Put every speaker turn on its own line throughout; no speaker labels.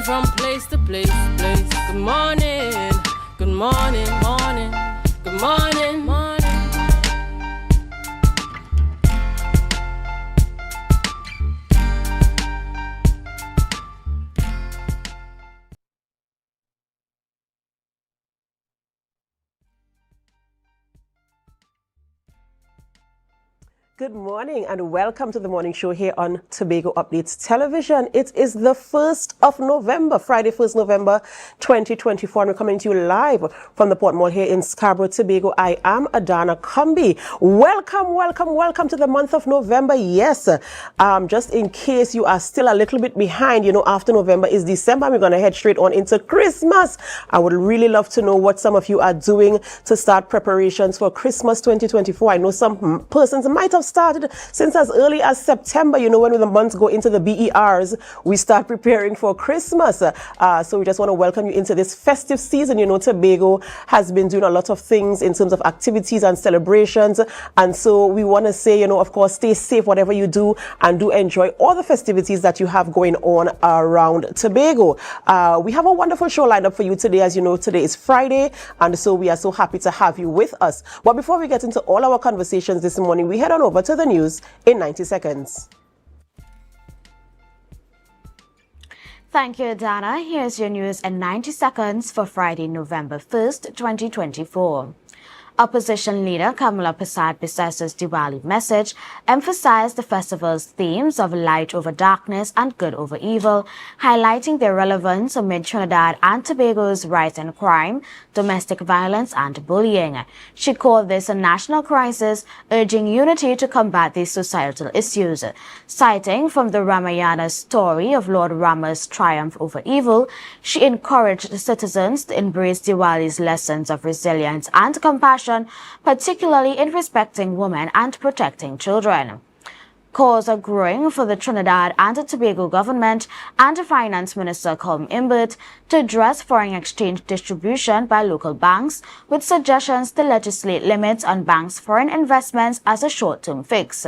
from place to place. Good morning, good morning, morning, good morning, morning.
Good morning and welcome to the morning show here on Tobago Updates Television. It is the 1st of November, Friday, 1st November 2024, and we're coming to you live from the Port Mall here in Scarborough, Tobago. I am Adana Kumbi. Welcome to the month of November. Yes, just in case you are still a little bit behind, you know, after November is December. We're going to head straight on into Christmas. I would really love to know what some of you are doing to start preparations for Christmas 2024. I know some persons might have started since as early as September. You know, when the months go into the BERs, we start preparing for Christmas. So we just want to welcome you into this festive season. You know, Tobago has been doing a lot of things in terms of activities and celebrations. And so we want to say, you know, of course, stay safe, whatever you do, and do enjoy all the festivities that you have going on around Tobago. We have a wonderful show lined up for you today. As you know, today is Friday, and so we are so happy to have you with us. But before we get into all our conversations this morning, we head on over to the news in 90 seconds.
Thank you, Dana. Here's your news in 90 seconds for Friday, November 1st, 2024. Opposition leader Kamala Prasad Bises's Diwali message emphasized the festival's themes of light over darkness and good over evil, highlighting their relevance amid Trinidad and Tobago's rise in crime, domestic violence, and bullying. She called this a national crisis, urging unity to combat these societal issues. Citing from the Ramayana story of Lord Rama's triumph over evil, she encouraged citizens to embrace Diwali's lessons of resilience and compassion, particularly in respecting women and protecting children. Calls are growing for the Trinidad and Tobago government and Finance Minister Colm Imbert to address foreign exchange distribution by local banks, with suggestions to legislate limits on banks' foreign investments as a short-term fix.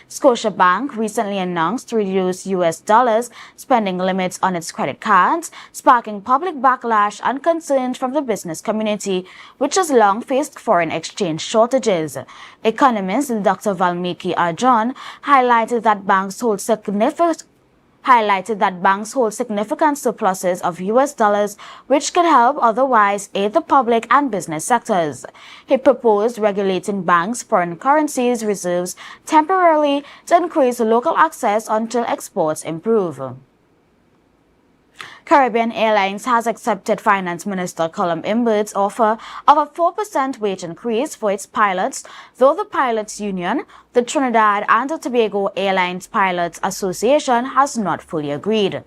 Scotiabank recently announced to reduce US dollars spending limits on its credit cards, sparking public backlash and concerns from the business community, which has long faced foreign exchange shortages. Economist Dr. Valmiki Arjun highlighted that banks hold significant surpluses of US dollars, which could help otherwise aid the public and business sectors. He proposed regulating banks' foreign currencies reserves temporarily to increase local access until exports improve. Caribbean Airlines has accepted Finance Minister Colm Imbert's offer of a 4% wage increase for its pilots, though the pilots' union, the Trinidad and Tobago Airlines Pilots Association, has not fully agreed.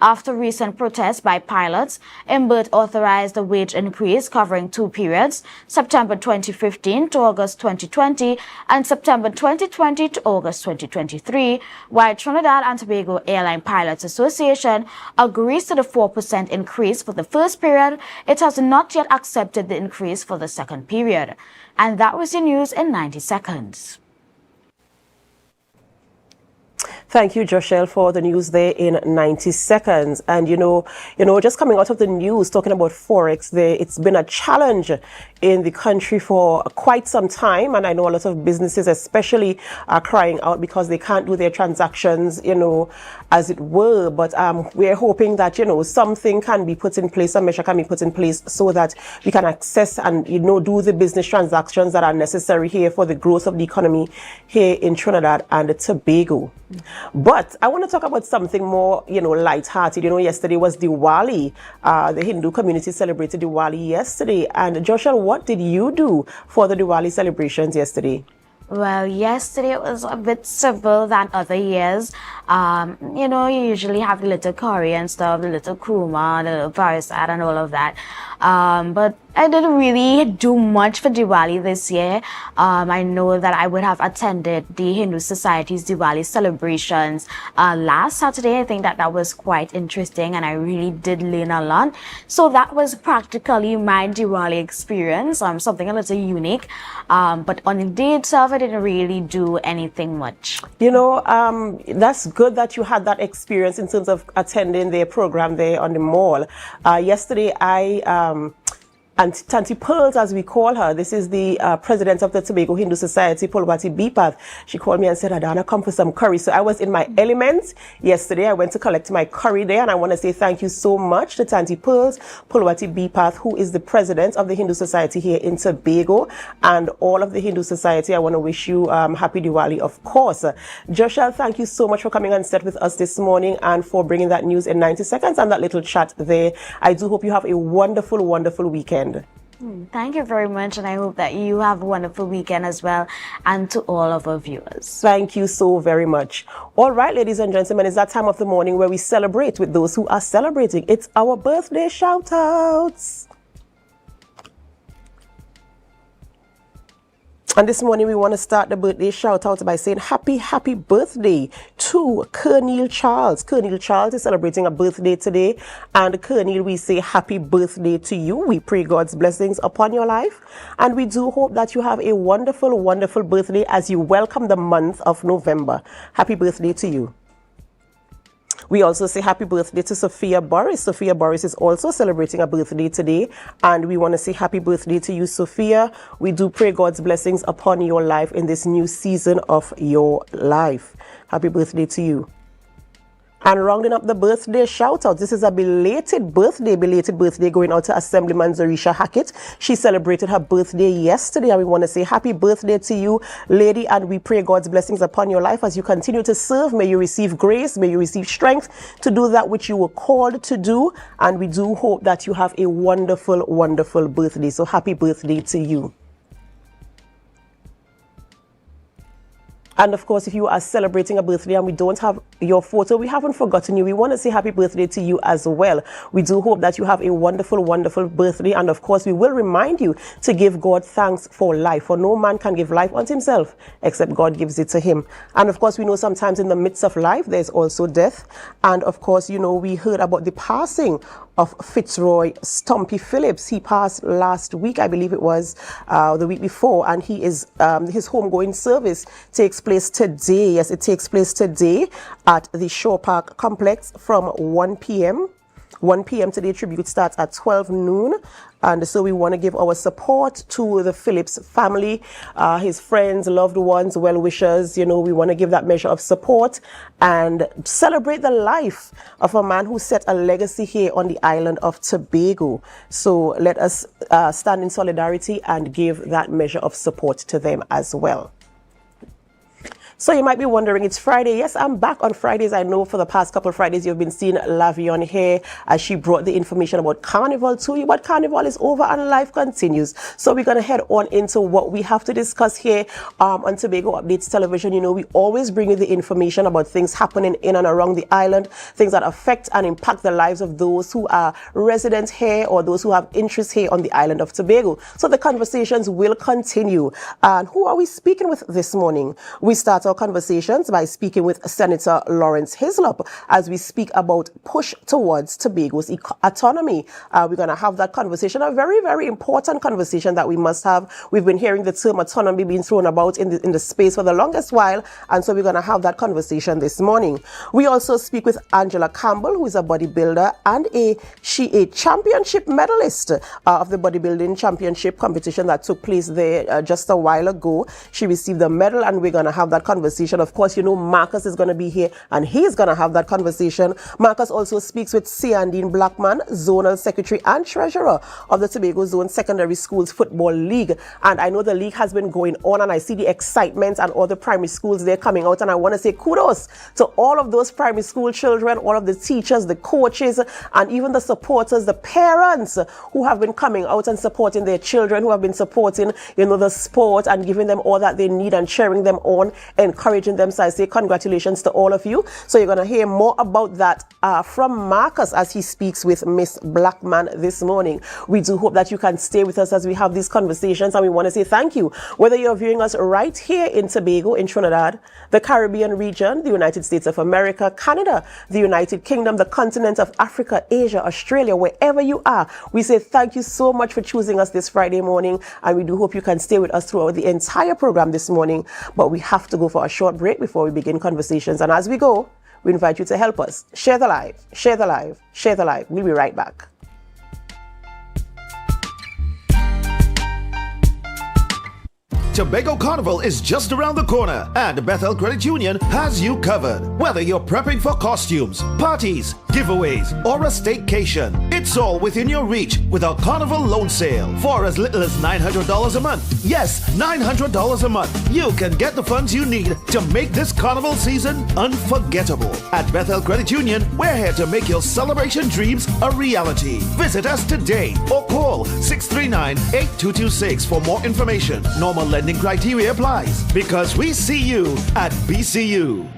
After recent protests by pilots, Imbert authorized a wage increase covering two periods, September 2015 to August 2020 and September 2020 to August 2023, while Trinidad and Tobago Airline Pilots Association agrees to the 4% increase for the first period. It has not yet accepted the increase for the second period. And that was your news in 90 seconds.
Thank you, Joshelle, for the news there in 90 seconds. And, you know, just coming out of the news, talking about Forex there, it's been a challenge in the country for quite some time. And I know a lot of businesses especially are crying out because they can't do their transactions, you know, as it were. But we're hoping that, you know, something can be put in place, some measure can be put in place so that we can access and, you know, do the business transactions that are necessary here for the growth of the economy here in Trinidad and Tobago. But I want to talk about something more, you know, lighthearted. You know, yesterday was Diwali. The Hindu community celebrated Diwali yesterday. And Joshua, what did you do for the Diwali celebrations yesterday?
Well, yesterday it was a bit simple than other years. You know, you usually have the little curry and stuff, the little kurma, the little parasat and all of that. But I didn't really do much for Diwali this year. I know that I would have attended the Hindu Society's Diwali celebrations last Saturday. I think that was quite interesting and I really did learn a lot. So that was practically my Diwali experience, something a little unique. But on the day itself, I didn't really do anything much.
You know, that's good that you had that experience in terms of attending their program there on the mall. Yesterday, and Tanti Pearls, as we call her, this is the president of the Tobago Hindu Society, Pulwati Bipath. She called me and said, Adana, come for some curry. So I was in my element yesterday. I went to collect my curry there, and I want to say thank you so much to Tanti Pearls, Pulwati Bipath, who is the president of the Hindu Society here in Tobago, and all of the Hindu Society. I want to wish you happy Diwali, of course. Joshua, thank you so much for coming on set with us this morning and for bringing that news in 90 seconds and that little chat there. I do hope you have a wonderful, wonderful weekend.
Thank you very much, and I hope that you have a wonderful weekend as well, and to all of our viewers.
Thank you so very much. All right, ladies and gentlemen, it's that time of the morning where we celebrate with those who are celebrating. It's our birthday shout-outs. And this morning, we want to start the birthday shout-out by saying happy birthday to Colonel Charles. Colonel Charles is celebrating a birthday today. And Colonel, we say happy birthday to you. We pray God's blessings upon your life. And we do hope that you have a wonderful, wonderful birthday as you welcome the month of November. Happy birthday to you. We also say happy birthday to Sophia Boris. Sophia Boris is also celebrating a birthday today. And we want to say happy birthday to you, Sophia. We do pray God's blessings upon your life in this new season of your life. Happy birthday to you. And rounding up the birthday shout-out, this is a belated birthday going out to Assemblyman Zarisha Hackett. She celebrated her birthday yesterday, and we want to say happy birthday to you, lady, and we pray God's blessings upon your life as you continue to serve. May you receive grace, may you receive strength to do that which you were called to do, and we do hope that you have a wonderful, wonderful birthday. So happy birthday to you. And of course, if you are celebrating a birthday and we don't have your photo, we haven't forgotten you. We want to say happy birthday to you as well. We do hope that you have a wonderful, wonderful birthday. And of course, we will remind you to give God thanks for life. For no man can give life unto himself, except God gives it to him. And of course, we know sometimes in the midst of life, there's also death. And of course, you know, we heard about the passing of Fitzroy Stumpy Phillips. He passed last week, I believe it was the week before, and he is his homegoing service takes place today. Yes, it takes place today at the Shore Park Complex from 1 p.m. 1 p.m. today. Tribute starts at 12 noon. And so we want to give our support to the Phillips family, his friends, loved ones, well-wishers. You know, we want to give that measure of support and celebrate the life of a man who set a legacy here on the island of Tobago. So let us stand in solidarity and give that measure of support to them as well. So you might be wondering, it's Friday. Yes, I'm back on Fridays. I know for the past couple of Fridays, you've been seeing Lavion here as she brought the information about Carnival to you. But Carnival is over and life continues. So we're going to head on into what we have to discuss here on Tobago Updates Television. You know, we always bring you the information about things happening in and around the island, things that affect and impact the lives of those who are residents here or those who have interest here on the island of Tobago. So the conversations will continue. And who are we speaking with this morning? We start our conversations by speaking with Senator Lawrence Hislop as we speak about push towards Tobago's autonomy. We're going to have that conversation, a very, very important conversation that we must have. We've been hearing the term autonomy being thrown about in the space for the longest while, and so we're going to have that conversation this morning. We also speak with Angela Campbell, who is a bodybuilder and a championship medalist of the bodybuilding championship competition that took place there just a while ago. She received a medal, and we're going to have that conversation. Of course, you know, Marcus is going to be here and he's going to have that conversation. Marcus also speaks with Siandine Blackman, Zonal Secretary and Treasurer of the Tobago Zone Secondary Schools Football League. And I know the league has been going on, and I see the excitement and all the primary schools there coming out. And I want to say kudos to all of those primary school children, all of the teachers, the coaches, and even the supporters, the parents who have been coming out and supporting their children, who have been supporting, you know, the sport and giving them all that they need and cheering them on encouraging them. So I say congratulations to all of you. So you're going to hear more about that from Marcus as he speaks with Miss Blackman this morning. We do hope that you can stay with us as we have these conversations, and we want to say thank you. Whether you're viewing us right here in Tobago, in Trinidad, the Caribbean region, the United States of America, Canada, the United Kingdom, the continent of Africa, Asia, Australia, wherever you are, we say thank you so much for choosing us this Friday morning, and we do hope you can stay with us throughout the entire program this morning. But we have to go for a short break before we begin conversations, and as we go, we invite you to help us. Share the live, share the live, share the live. We'll be right back.
Tobago Carnival is just around the corner, and Bethel Credit Union has you covered. Whether you're prepping for costumes, parties, giveaways, or a staycation, it's all within your reach with our Carnival loan sale. For as little as $900 a month, yes, $900 a month, you can get the funds you need to make this Carnival season unforgettable. At Bethel Credit Union, we're here to make your celebration dreams a reality. Visit us today or call 639-8226 for more information. Normal lending criteria applies because we see you at BCU.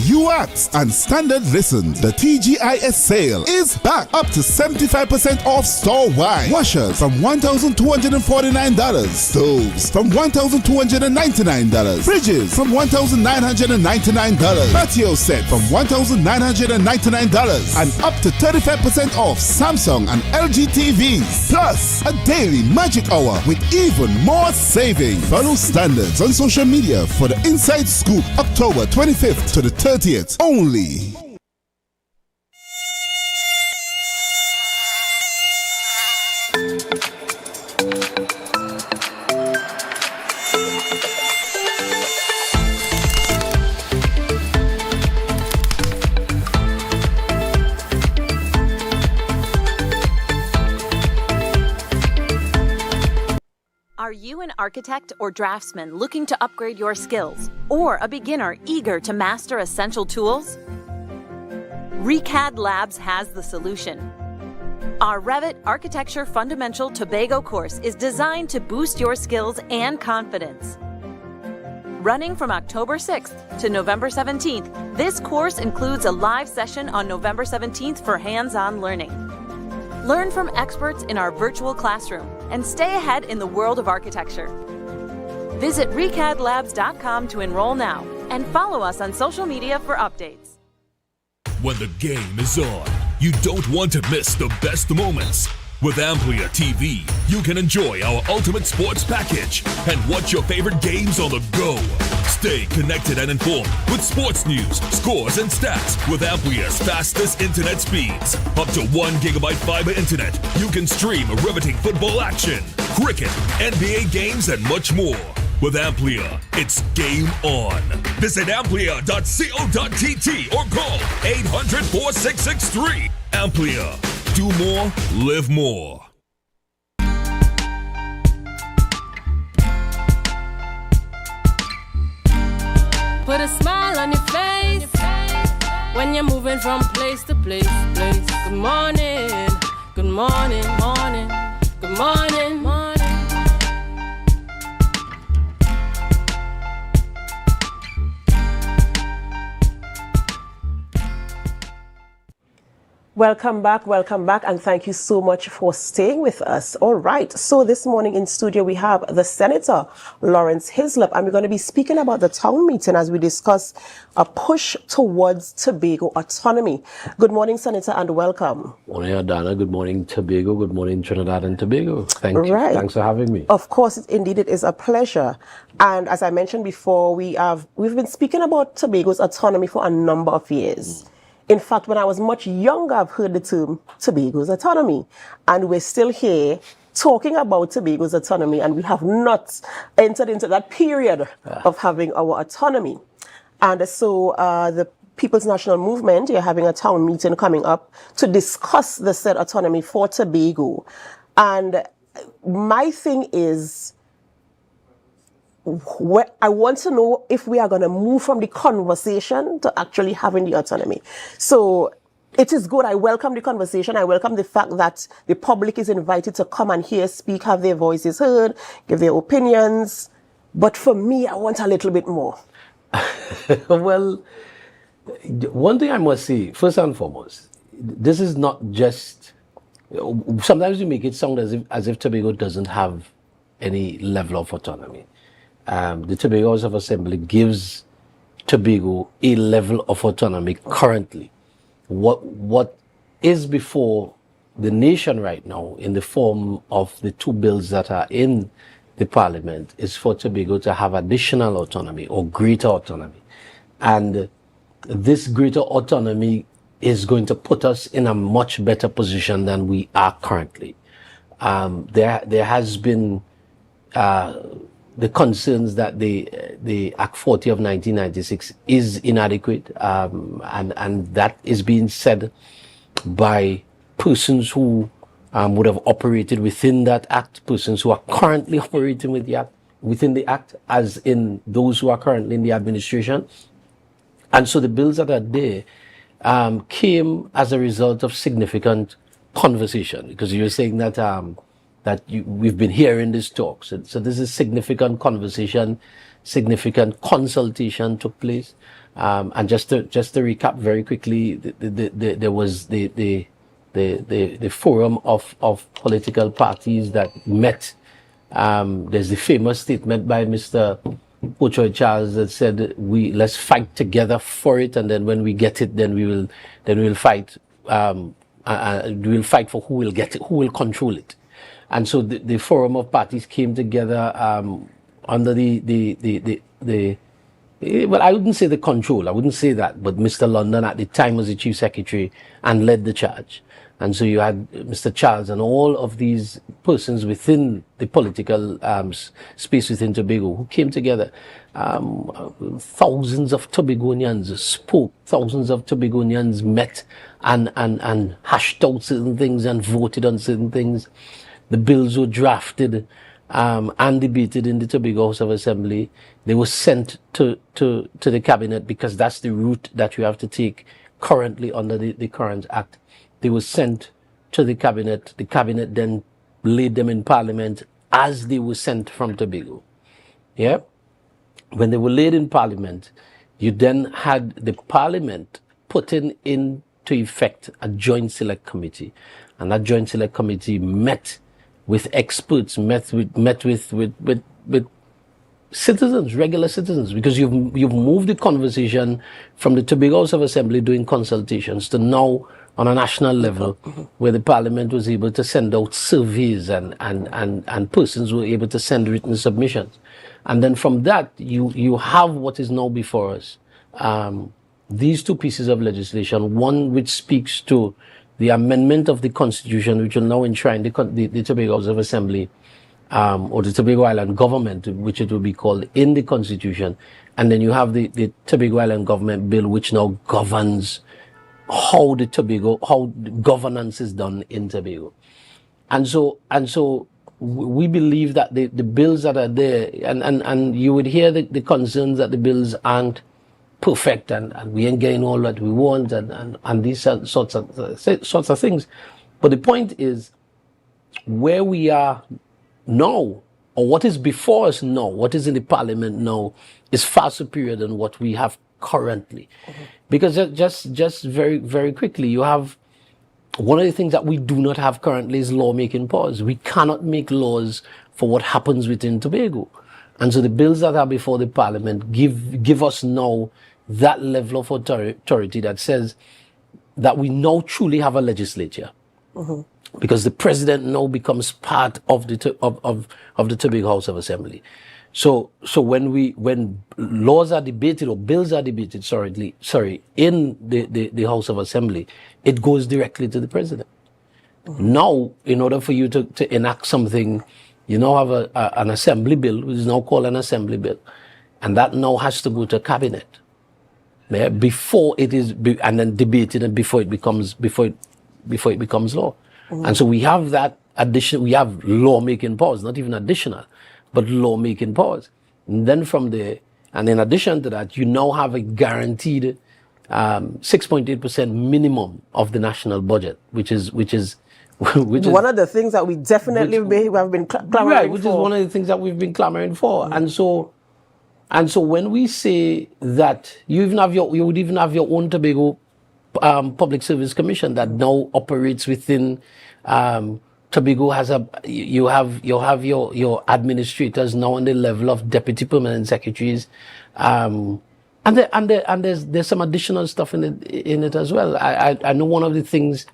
UAPS and Standard Listen, the TGIS sale is back, up to 75% off store-wide. Washers from $1,249, stoves from $1,299, fridges from $1,999, patio set from $1,999, and up to 35% off Samsung and LG TVs. Plus, a daily magic hour with even more savings. Follow Standards on social media for the inside scoop, October 25th to the 30th only.
Are you an architect or draftsman looking to upgrade your skills, or a beginner eager to master essential tools? ReCAD Labs has the solution. Our Revit Architecture Fundamental Tobago course is designed to boost your skills and confidence. Running from October 6th to November 17th, this course includes a live session on November 17th for hands-on learning. Learn from experts in our virtual classroom and stay ahead in the world of architecture. Visit recadlabs.com to enroll now and follow us on social media for updates.
When the game is on, you don't want to miss the best moments. With Amplia TV, you can enjoy our ultimate sports package and watch your favorite games on the go. Stay connected and informed with sports news, scores, and stats with Amplia's fastest internet speeds. Up to 1 GB fiber internet, you can stream riveting football action, cricket, NBA games, and much more. With Amplia, it's game on. Visit amplia.co.tt or call 800-4663. Amplia. Do more, live more.
Put a smile on your face when you're moving from place to place. Good morning, good morning, morning, good morning, morning.
Welcome back, and thank you so much for staying with us. All right, so this morning in studio we have the Senator, Lawrence Hislop, and we're going to be speaking about the town meeting as we discuss a push towards Tobago autonomy. Good morning, Senator, and welcome.
Morning, Adana. Good morning, Tobago. Good morning, Trinidad and Tobago. Thank you. Thanks for having me.
Of course, indeed, it is a pleasure. And as I mentioned before, we've been speaking about Tobago's autonomy for a number of years. In fact, when I was much younger, I've heard the term Tobago's autonomy. And we're still here talking about Tobago's autonomy, and we have not entered into that period of having our autonomy. And so the People's National Movement, you're having a town meeting coming up to discuss the said autonomy for Tobago. And my thing is, I want to know if we are going to move from the conversation to actually having the autonomy. So it is good. I welcome the conversation. I welcome the fact that the public is invited to come and hear, speak, have their voices heard, give their opinions. But for me, I want a little bit more.
Well, one thing I must say, first and foremost, this is not just. Sometimes we make it sound as if Tobago doesn't have any level of autonomy. The Tobago House of Assembly gives Tobago a level of autonomy currently. What is before the nation right now in the form of the two bills that are in the parliament is for Tobago to have additional autonomy or greater autonomy. And this greater autonomy is going to put us in a much better position than we are currently. There has been the concerns that the Act 40 of 1996 is inadequate, and that is being said by persons who would have operated within that act, persons who are currently operating within the act, as in those who are currently in the administration. And so the bills that are there came as a result of significant conversation, because you were saying that we've been hearing this talk. So this is significant conversation, significant consultation took place. And just to recap very quickly, there was the forum of political parties that met. There's the famous statement by Mr. Ochoa Charles that said, let's fight together for it, and then when we get it, then we'll fight. We'll fight for who will get it, who will control it. And so the forum of parties came together under well, I wouldn't say the control, I wouldn't say that, but Mr. London at the time was the chief secretary and led the charge. And so you had Mr. Charles and all of these persons within the political space within Tobago who came together. Thousands of Tobagonians spoke, thousands of Tobagonians met and hashed out certain things and voted on certain things. The bills were drafted and debated in the Tobago House of Assembly. They were sent to the cabinet, because that's the route that you have to take currently under the current act. They were sent to the cabinet. The cabinet then laid them in parliament as they were sent from Tobago. Yeah? When they were laid in parliament, you then had the parliament putting into effect a joint select committee. And that joint select committee met with experts, met with citizens, regular citizens, because you've moved the conversation from the Tobago House of Assembly doing consultations to now on a national level, where the parliament was able to send out surveys and persons were able to send written submissions. And then from that, you have what is now before us. These two pieces of legislation, one which speaks to the amendment of the Constitution, which will now enshrine the Tobago House of Assembly, or the Tobago Island government, which it will be called, in the Constitution. And then you have the Tobago Island government bill, which now governs how the governance is done in Tobago. And so we believe that the bills that are there, and you would hear the concerns that the bills aren't perfect and we ain't getting all that we want and these sorts of things. But the point is, where we are now, or what is before us now, what is in the parliament now, is far superior than what we have currently. Mm-hmm. Because just very, very quickly, you have one of the things that we do not have currently is lawmaking powers. We cannot make laws for what happens within Tobago. And so the bills that are before the parliament give us now that level of authority that says that we now truly have a legislature. Mm-hmm. Because the president now becomes part of the Tobago House of Assembly. So when laws are debated or bills are debated, in the House of Assembly, it goes directly to the president. Mm-hmm. Now, in order for you to enact something, you now have an assembly bill, which is now called an assembly bill, and that now has to go to cabinet before it is, and then debated, and before it becomes law. Mm-hmm. And so we have that addition. We have lawmaking powers, not even additional, but lawmaking powers. And then from there, and in addition to that, you now have a guaranteed 6.8% minimum of the national budget, which is
one of the things that we definitely have been clamoring for.
Right, which is one of the things that we've been clamoring for. Mm-hmm. And so And so when we say that you would even have your own Tobago Public Service Commission that now operates within Tobago has you have your administrators now on the level of deputy permanent secretaries, and there's some additional stuff in it as well. I know one of the things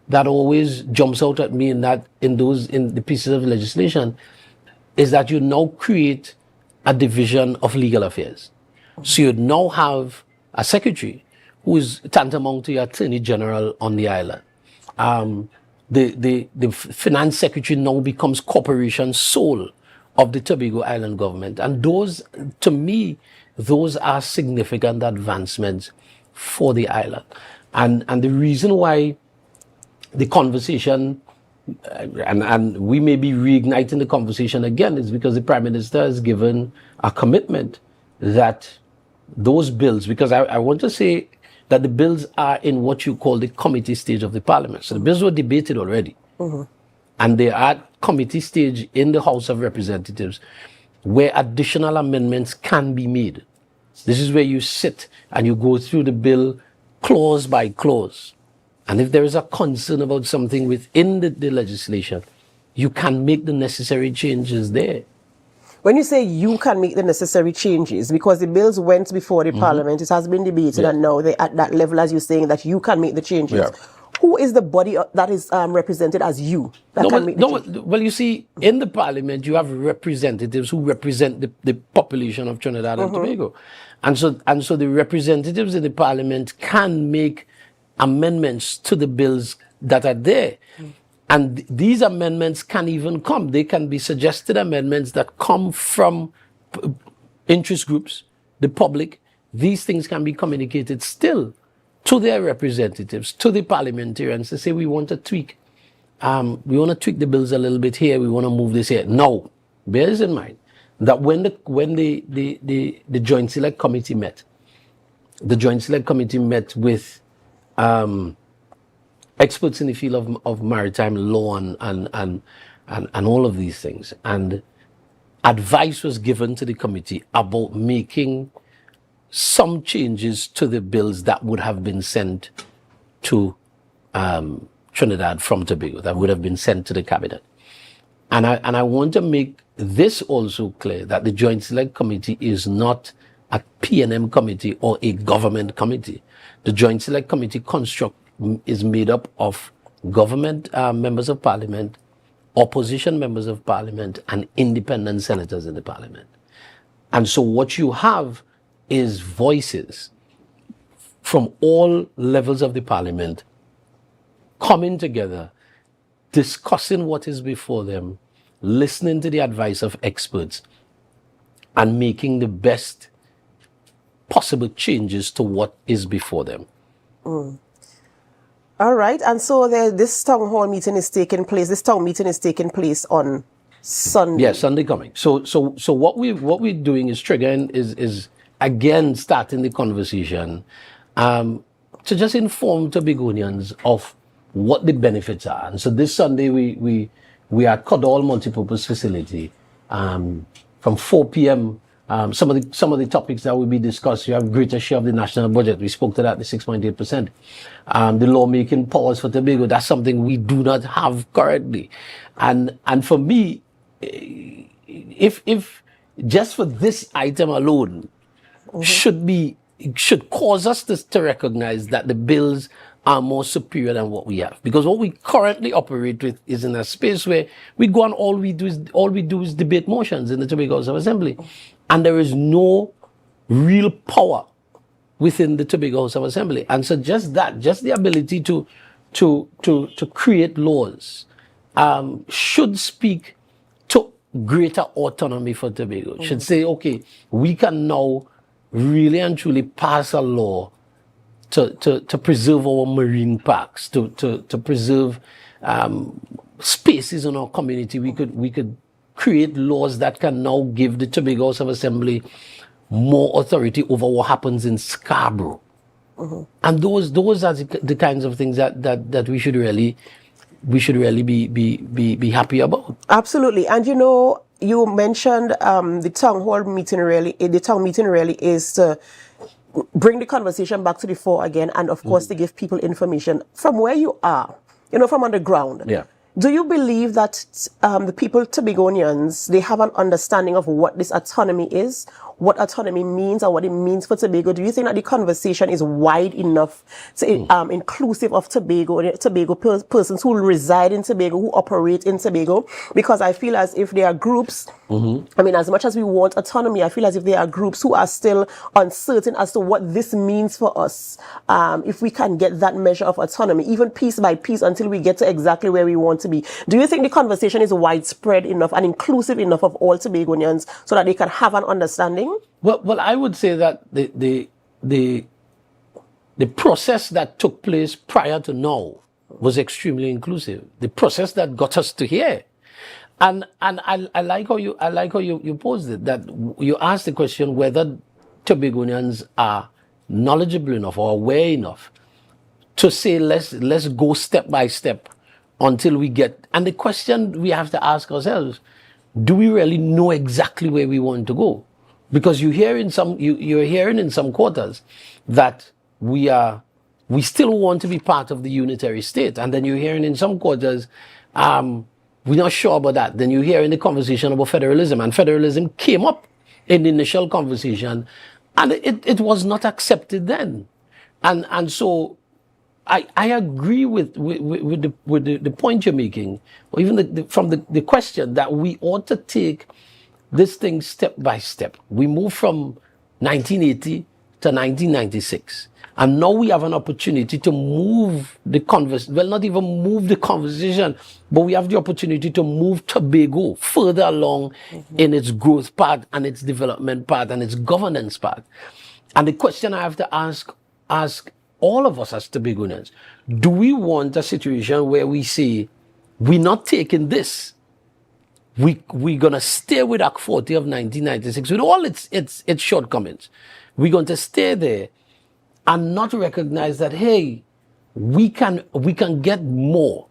that always jumps out at me in the pieces of legislation is that you now create a division of legal affairs. So you now have a secretary who is tantamount to your attorney general on the island. The finance secretary now becomes corporation sole of the Tobago Island government. And those, to me, those are significant advancements for the island. And the reason why the conversation, and we may be reigniting the conversation again, is because the Prime Minister has given a commitment that those bills, because I want to say that the bills are in what you call the committee stage of the Parliament. So the bills were debated already. And they are at committee stage in the House of Representatives where additional amendments can be made. This is where you sit and you go through the bill clause by clause. And if there is a concern about something within the legislation, you can make the necessary changes there.
When you say you can make the necessary changes, because the bills went before the Parliament, it has been debated, and now they're at that level, as you're saying, that you can make the changes. Yeah. Who is the body that is represented as you that can make the changes?
Well, you see, in the Parliament, you have representatives who represent the population of Trinidad and Tobago. And so the representatives in the Parliament can make amendments to the bills that are there. And these amendments can even come. They can be suggested amendments that come from interest groups, the public. These things can be communicated still to their representatives, to the parliamentarians, to say we want to tweak. We want to tweak the bills a little bit here. We want to move this here. Now, bear this in mind that when the Joint Select Committee met, the Joint Select Committee met with experts in the field of maritime law and all of these things. And advice was given to the committee about making some changes to the bills that would have been sent to Trinidad from Tobago, that would have been sent to the cabinet. And I want to make this also clear that the Joint Select Committee is not a P&M committee or a government committee. The Joint Select Committee construct is made up of government members of parliament, opposition members of parliament, and independent senators in the parliament. And so what you have is voices from all levels of the parliament coming together, discussing what is before them, listening to the advice of experts, and making the best possible changes to what is before them.
All right, and so this town hall meeting is taking place. This town meeting is taking place on Sunday.
Yes, Sunday coming. So what we're doing is triggering is again starting the conversation to just inform Tobagonians of what the benefits are. And so this Sunday we are at Codall Multipurpose Facility from 4 p.m. Some of the topics that will be discussed. You have greater share of the national budget. We spoke to that, the 6.8%. The lawmaking powers for Tobago. That's something we do not have currently. And for me, if just for this item alone should cause us to recognize that the bills are more superior than what we have. Because what we currently operate with is in a space where we go and all we do is debate motions in the Tobago House of Assembly. And there is no real power within the Tobago House of Assembly. And so just the ability to create laws should speak to greater autonomy for Tobago. Should say, okay, we can now really and truly pass a law to preserve our marine parks, to preserve spaces in our community. We could create laws that can now give the Tobago House of Assembly more authority over what happens in Scarborough. And those are the kinds of things that we should really be happy about.
Absolutely. And you know, you mentioned the town hall meeting the town meeting really is to bring the conversation back to the fore again, and of course to give people information from where you are, from on the ground.
Yeah.
Do you believe that the people, Tobagonians, they have an understanding of what this autonomy is, what autonomy means, and what it means for Tobago? Do you think that the conversation is wide enough to inclusive of Tobago persons who reside in Tobago, who operate in Tobago? Because I feel as if there are groups, I mean, as much as we want autonomy, I feel as if there are groups who are still uncertain as to what this means for us. If we can get that measure of autonomy, even piece by piece, until we get to exactly where we want to be. Do you think the conversation is widespread enough and inclusive enough of all Tobagonians so that they can have an understanding?
Well, I would say that the process that took place prior to now was extremely inclusive. The process that got us to here, and I like how you posed it. That you asked the question whether Tobagonians are knowledgeable enough or aware enough to say let's go step by step until we get. And the question we have to ask ourselves: do we really know exactly where we want to go? Because you're hearing in some quarters that we still want to be part of the unitary state, and then you're hearing in some quarters we're not sure about that. Then you're hearing the conversation about federalism, and federalism came up in the initial conversation, and it was not accepted then, and so I agree with the point you're making, or even from the question that we ought to take this thing step by step. We moved from 1980 to 1996. And now we have an opportunity to move the not even move the conversation, but we have the opportunity to move Tobago further along in its growth path and its development path and its governance path. And the question I have to ask all of us as Tobagonians, do we want a situation where we say, we're not taking this, we're going to stay with Act 40 of 1996 with all its shortcomings. We're going to stay there and not recognize that, hey, we can get more.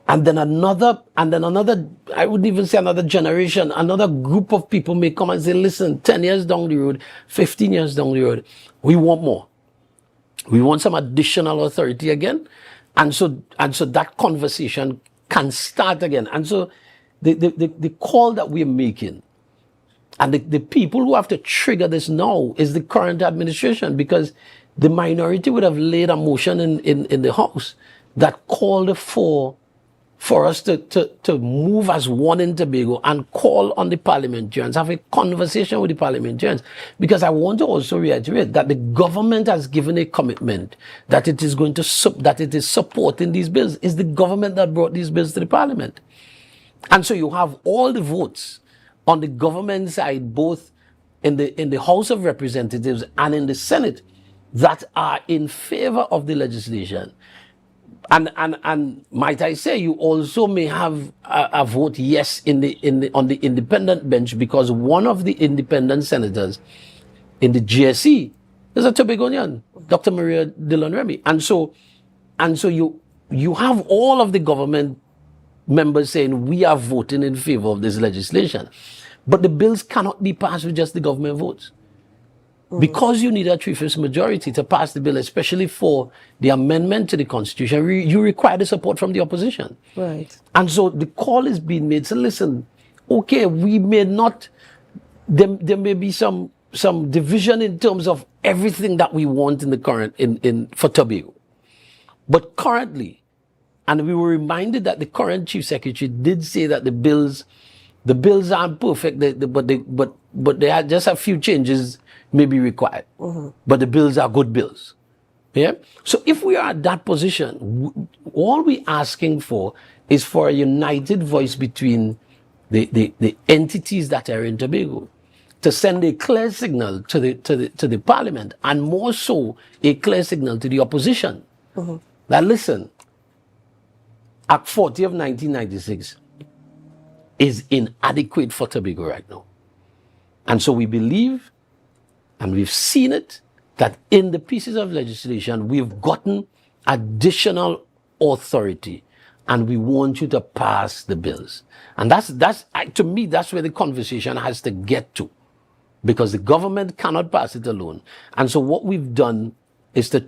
And then another, I would even say another generation, another group of people may come and say, listen, 10 years down the road, 15 years down the road, we want more. We want some additional authority again. And so that conversation can start again. And so the call that we're making, and the people who have to trigger this now is the current administration, because the minority would have laid a motion in the House that called for us to move as one in Tobago and call on the parliamentarians, have a conversation with the parliamentarians. Because I want to also reiterate that the government has given a commitment that it is going to that it is supporting these bills. It's the government that brought these bills to the parliament. And so you have all the votes on the government side, both in the House of Representatives and in the Senate, that are in favor of the legislation. And might I say, you also may have a vote yes on the independent bench, because one of the independent senators in the GSE is a Tobagonian, Dr. Maria Dillon Remy. And so you have all of the government members saying we are voting in favor of this legislation. But the bills cannot be passed with just the government votes. Because you need a 3/5 majority to pass the bill, especially for the amendment to the Constitution, you require the support from the opposition.
Right.
And so the call is being made. So listen, okay, we may not, there may be some division in terms of everything that we want in the current, for Tobago. But currently, and we were reminded that the current Chief Secretary did say that the bills aren't perfect, but they had just a few changes may be required. But the bills are good bills. Yeah. So if we are at that position, all we're asking for is for a united voice between the entities that are in Tobago to send a clear signal to the parliament, and more so a clear signal to the opposition. That listen, Act 40 of 1996 is inadequate for Tobago right now. And so we believe, and we've seen it, that in the pieces of legislation, we've gotten additional authority, and we want you to pass the bills. And to me, that's where the conversation has to get to, because the government cannot pass it alone. And so what we've done is to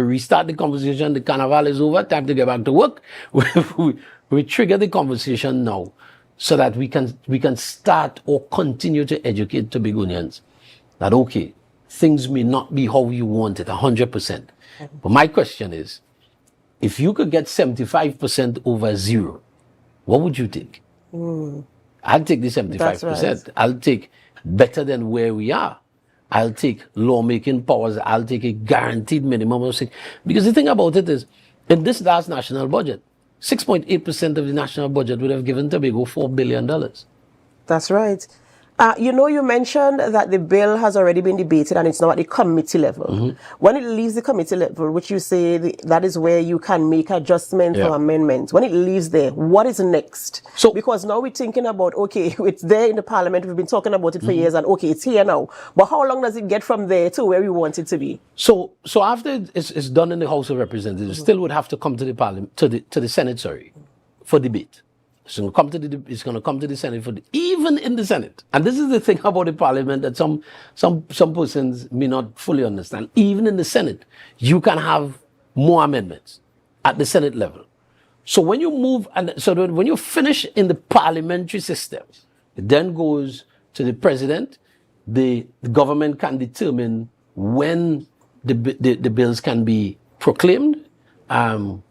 restart the conversation. The carnival is over, time to get back to work. We trigger the conversation now so that we can start or continue to educate Tobagonians that, okay, things may not be how you want it 100%. But my question is, if you could get 75% over zero, what would you take? I'll take the 75%.
That's right.
I'll take better than where we are. I'll take lawmaking powers. I'll take a guaranteed minimum of 6. Because the thing about it is, in this last national budget, 6.8% of the national budget would have given Tobago $4 billion.
That's right. You mentioned that the bill has already been debated and it's now at the committee level. When it leaves the committee level, which you say that is where you can make adjustments or amendments, when it leaves there, what is next? So, because now we're thinking about, okay, it's there in the parliament, we've been talking about it for years, and okay, it's here now. But how long does it get from there to where we want it to be? So
after it's done in the House of Representatives, it still would have to come to the parliament, to the Senate, for debate. It's going to come to the Senate even in the Senate. And this is the thing about the Parliament that some persons may not fully understand. Even in the Senate, you can have more amendments at the Senate level. So when you move, when you finish in the parliamentary system, it then goes to the president. The government can determine when the bills can be proclaimed. So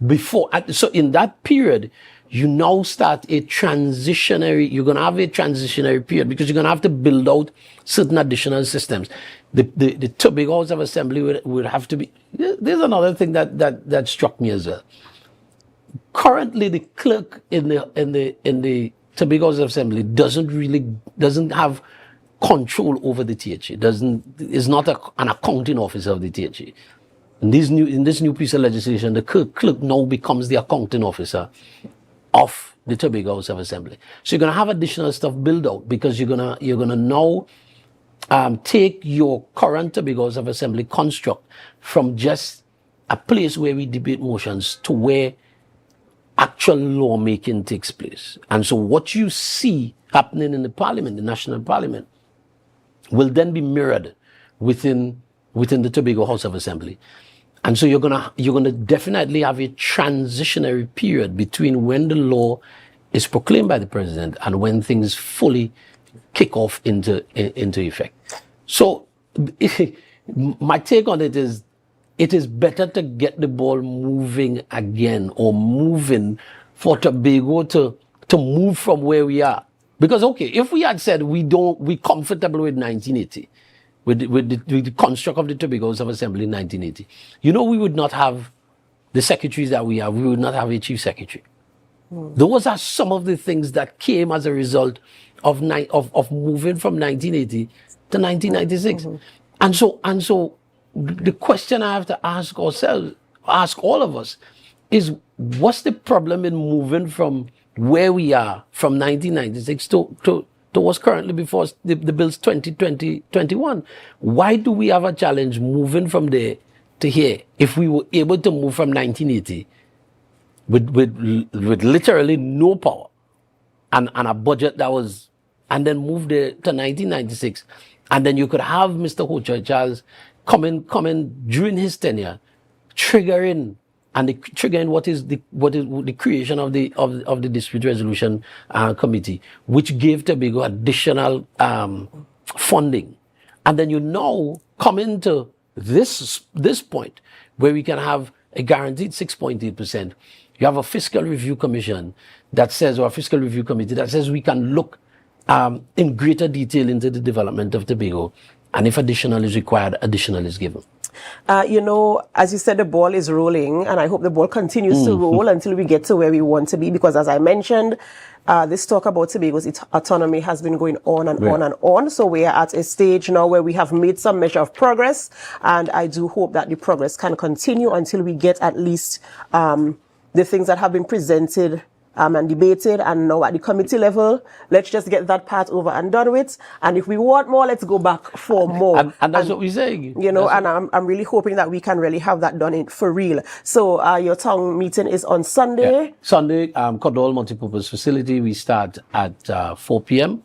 in that period, you now start you're going to have a transitionary period, because you're going to have to build out certain additional systems. The Tobago House of Assembly would have to be, there's another thing that struck me as well. Currently, the clerk in the Tobago House of Assembly doesn't have control over the THA, is not an accounting officer of the THA. In this new piece of legislation, the clerk now becomes the accounting officer of the Tobago House of Assembly. So you're going to have additional stuff built out, because you're gonna now take your current Tobago House of Assembly construct from just a place where we debate motions to where actual lawmaking takes place. And so what you see happening in the Parliament, the National Parliament, will then be mirrored within the Tobago House of Assembly. And so you're gonna definitely have a transitionary period between when the law is proclaimed by the president and when things fully kick off into effect. So my take on it is better to get the ball moving again, or moving for Tobago to move from where we are. Because okay, if we had said we're comfortable with 1980, with the construct of the Tobago House of Assembly in 1980, we would not have the secretaries that we have. We would not have a chief secretary. Those are some of the things that came as a result of moving from 1980 to 1996. And so the question I have to ask all of us, is what's the problem in moving from where we are from 1996 to what's currently before us, the bills 2020-21. Why do we have a challenge moving from there to here if we were able to move from 1980 with literally no power and a budget that was, and then move there to 1996, and then you could have Mr. Hochul Charles coming during his tenure, triggering what is the creation of the dispute resolution committee, which gave Tobago additional funding, and then you now come into this point where we can have a guaranteed 6.8%. You have a fiscal review commission that says, or a fiscal review committee that says we can look in greater detail into the development of Tobago, and if additional is required, additional is given.
As you said, the ball is rolling, and I hope the ball continues to roll until we get to where we want to be, because as I mentioned, this talk about Tobago's autonomy has been going on and on and on. So we are at a stage now where we have made some measure of progress, and I do hope that the progress can continue until we get at least the things that have been presented and debated, and now at the committee level, let's just get that part over and done with. And if we want more, let's go back for more.
And that's what we're saying.
You know, and I'm really hoping that we can really have that done for real. So your town meeting is on Sunday.
Yeah. Sunday, Cordall Multipurpose Facility. We start at 4 p.m.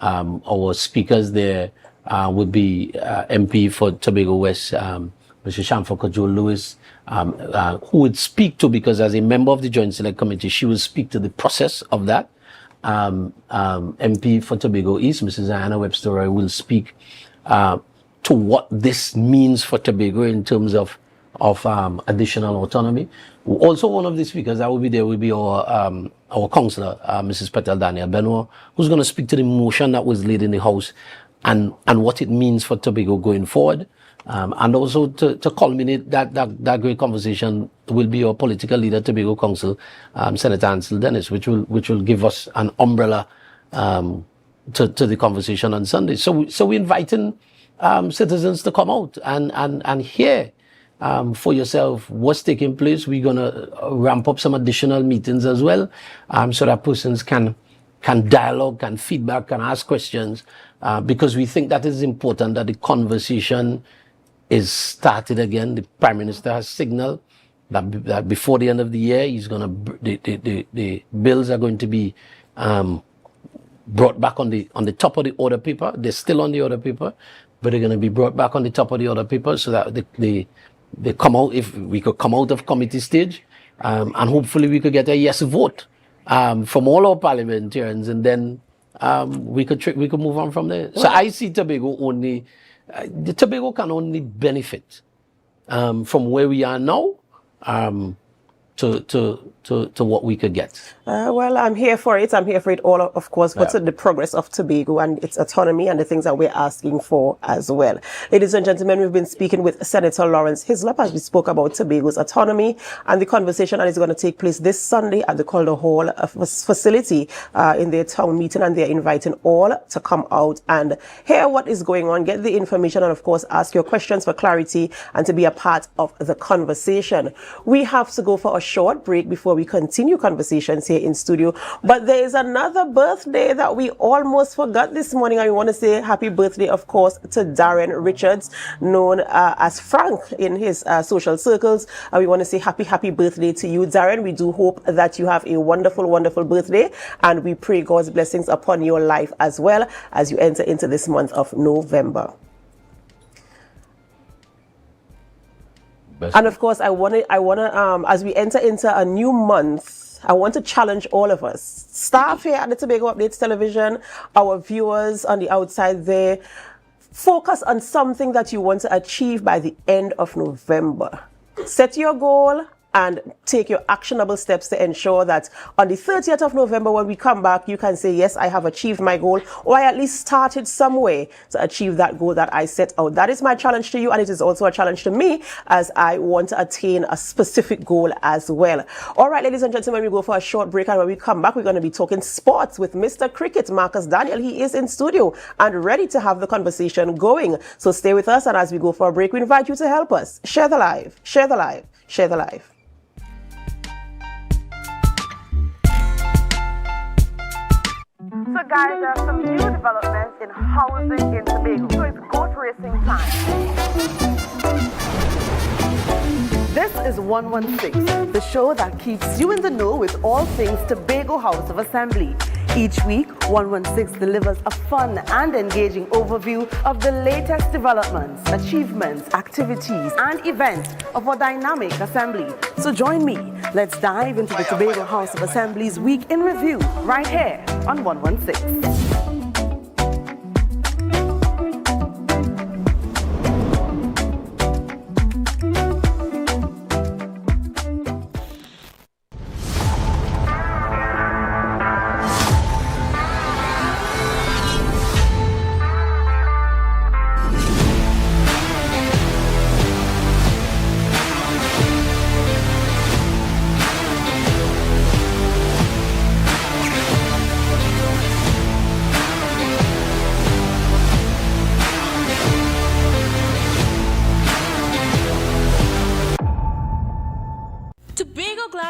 Our speakers there would be MP for Tobago West, Mr. Shamfa Kajol Lewis, who would speak to, because as a member of the Joint Select Committee, she will speak to the process of that. MP for Tobago East, Mrs. Diana Webster, will speak to what this means for Tobago in terms of additional autonomy. Also, one of the speakers that will be there will be our councillor, Mrs. Petal Daniel Benoit, who's going to speak to the motion that was laid in the House and what it means for Tobago going forward. And also to culminate that great conversation will be our political leader, Tobago Council, Senator Ansel Dennis, which will give us an umbrella to the conversation on Sunday. So we're inviting citizens to come out and hear for yourself what's taking place. We're gonna ramp up some additional meetings as well, so that persons can dialogue, can feedback, can ask questions, because we think that is important, that the conversation is started again. The Prime Minister has signaled that before the end of the year, the bills are going to be brought back on the top of the order paper. They're still on the order paper, but they're going to be brought back on the top of the order paper so that they come out. If we could come out of committee stage, and hopefully we could get a yes vote from all our parliamentarians, and then we could move on from there. So I see Tobago only. The Tobago can only benefit from where we are now to what we could get.
Well, I'm here for it. I'm here for it all, of course, but the progress of Tobago and its autonomy and the things that we're asking for as well. Ladies and gentlemen, we've been speaking with Senator Lawrence Hislop as we spoke about Tobago's autonomy and the conversation that is going to take place this Sunday at the Calder Hall facility in their town meeting, and they're inviting all to come out and hear what is going on, get the information, and of course ask your questions for clarity and to be a part of the conversation. We have to go for a short break before we continue conversations here in studio, but there is another birthday that we almost forgot this morning, and we want to say happy birthday, of course, to Darren Richards, known as Frank in his social circles. We want to say happy birthday to you, Darren. We do hope that you have a wonderful birthday, and we pray God's blessings upon your life as well as you enter into this month of November. And of course, I want to, as we enter into a new month, I want to challenge all of us, staff here at the Tobago Updates Television, our viewers on the outside there, focus on something that you want to achieve by the end of November. Set your goal and take your actionable steps to ensure that on the 30th of November, when we come back, you can say, yes, I have achieved my goal, or I at least started some way to achieve that goal that I set out. That is my challenge to you, and it is also a challenge to me as I want to attain a specific goal as well. All right, ladies and gentlemen, we go for a short break, and when we come back, we're going to be talking sports with Mr. Cricket, Marcus Daniel. He is in studio and ready to have the conversation going. So stay with us, and as we go for a break, we invite you to help us. Share the live, share the live, share the live.
So guys, there are some new developments in housing in Tobago. So it's goat racing time. This is 116, the show that keeps you in the know with all things Tobago House of Assembly. Each week, 116 delivers a fun and engaging overview of the latest developments, achievements, activities, and events of our dynamic assembly. So join me. Let's dive into the Tobago House of Assembly's Week in Review right here on 116.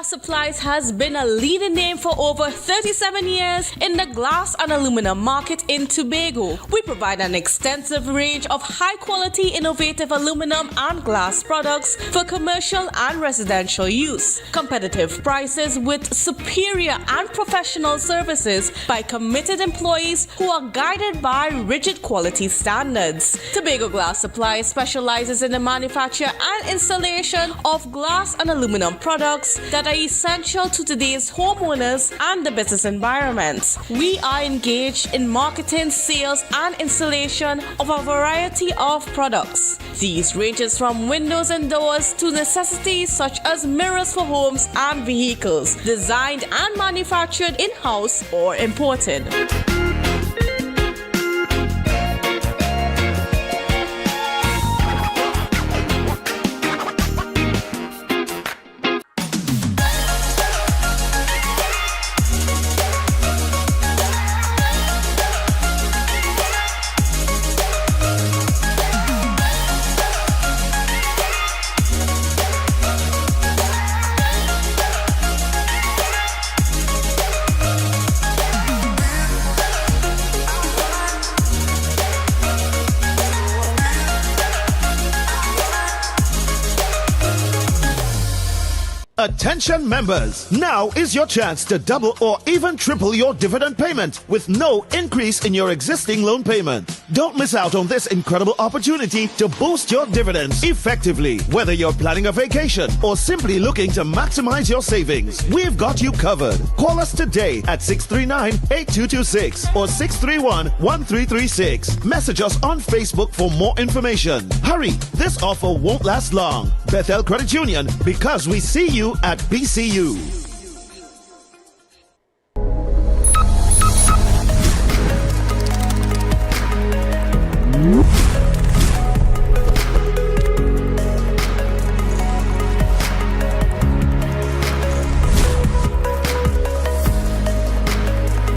Glass Supplies has been a leading name for over 37 years in the glass and aluminum market in Tobago. We provide an extensive range of high-quality, innovative aluminum and glass products for commercial and residential use. Competitive prices with superior and professional services by committed employees who are guided by rigid quality standards. Tobago Glass Supplies specializes in the manufacture and installation of glass and aluminum products that are essential to today's homeowners and the business environment. We are engaged in marketing, sales, and installation of a variety of products. These ranges from windows and doors to necessities such as mirrors for homes and vehicles, designed and manufactured in-house or imported.
Attention members, now is your chance to double or even triple your dividend payment with no increase in your existing loan payment. Don't miss out on this incredible opportunity to boost your dividends effectively. Whether you're planning a vacation or simply looking to maximize your savings, we've got you covered. Call us today at 639-8226 or 631-1336. Message us on Facebook for more information. Hurry, this offer won't last long. Bethel Credit Union, because we see you at BCU.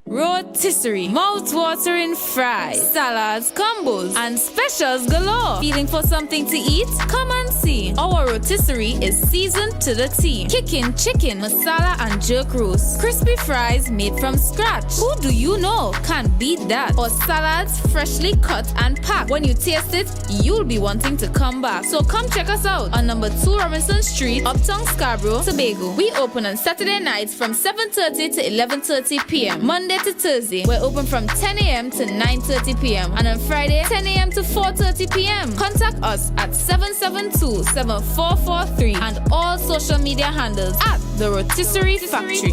Rotisserie, mouth-watering fries, salads, combos, and specials galore. Feeling for something to eat? Come and see. Our rotisserie is seasoned to the T. Kicking chicken, masala, and jerk roast. Crispy fries made from scratch. Who do you know can't beat that? Or salads freshly cut and packed. When you taste it, you'll be wanting to come back. So come check us out on number 2 Robinson Street, Uptown Scarborough, Tobago. We open on Saturday nights from 7:30 to 11:30 p.m. Monday to Thursday, we're open from 10 a.m. to 9:30 p.m. and on Friday, 10 a.m. to 4:30 p.m. Contact us at 772-7443 and all social media handles at The Rotisserie Factory.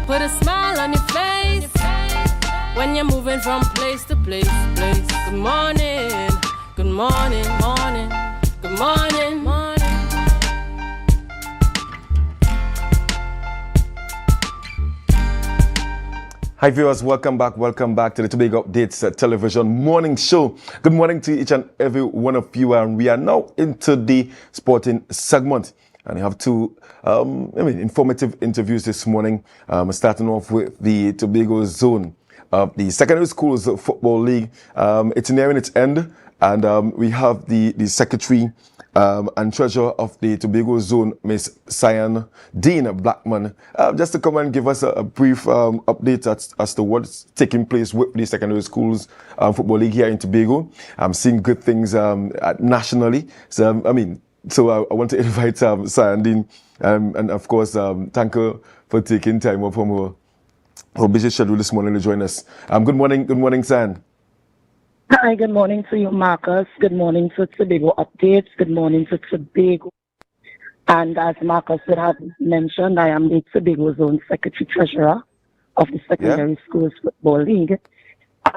Put a smile on your face when you're moving from place to place. Good morning, good morning, morning. Good morning, morning.
Hi viewers, welcome back to the Tobago Updates television morning show. Good morning to each and every one of you, and we are now into the sporting segment. And we have two informative interviews this morning, starting off with the Tobago zone of the Secondary Schools Football League. It's nearing its end, and we have the secretary and treasurer of the Tobago zone, Miss Cyan Dean Blackman, just to come and give us a brief update as to what's taking place with the Secondary Schools Football League here in Tobago. I'm seeing good things nationally. So, I want to invite Cyan Dean, and of course, thank her for taking time off from her busy schedule this morning to join us. Good morning, Cyan.
Hi, good morning to you, Marcus. Good morning to Tobago Updates. Good morning to Tobago. And as Marcus would have mentioned, I am the Tobago Zone Secretary Treasurer of the Secondary Schools Football League.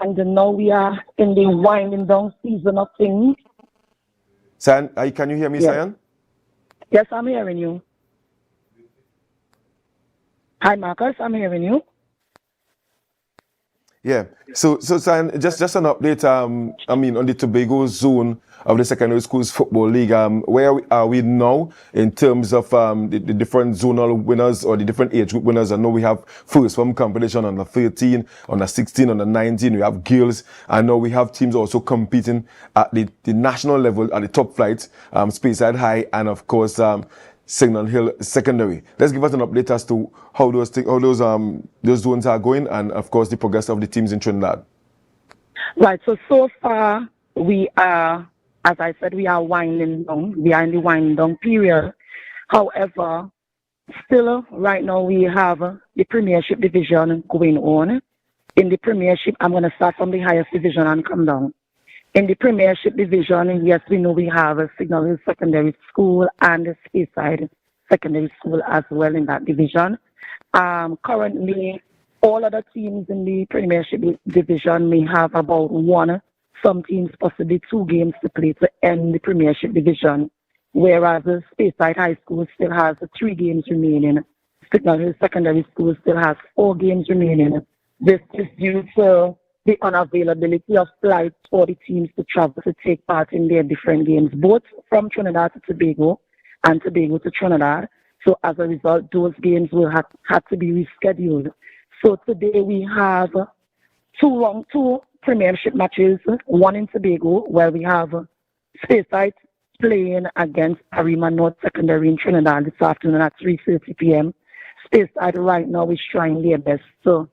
And now we are in the winding down season of things.
Cyan, can you hear me, Cyan?
Yes, I'm hearing you. Hi, Marcus, I'm hearing you.
Yeah. So Simon, just an update. I mean, on the Tobago zone of the Secondary Schools Football League. Where are we now in terms of the different zonal winners or the different age group winners? I know we have first from competition under 13, under 16, under 19. We have girls. I know we have teams also competing at the national level at the top flights, Speyside High, and of course Signal Hill Secondary. Let's give us an update as to how those zones are going, and of course the progress of the teams in Trinidad.
Right. So far we are, as I said, we are winding down. We are in the winding down period. However, still right now we have the Premiership division going on. In the Premiership, I'm going to start from the highest division and come down. In the Premiership division, yes, we know we have a Signal Hill Secondary School and a Speyside Secondary School as well in that division. Currently, all other teams in the Premiership division may have about one, some teams possibly 2 games to play to end the Premiership division, whereas the Speyside High School still has 3 games remaining. Signal Hill Secondary School still has 4 games remaining. This is due to the unavailability of flights for the teams to travel to take part in their different games, both from Trinidad to Tobago and Tobago to Trinidad. So as a result, those games will have to be rescheduled. So today we have 2 Premiership matches, one in Tobago, where we have Speyside playing against Arima North Secondary in Trinidad this afternoon at 3:30 p.m. Speyside right now is trying their best to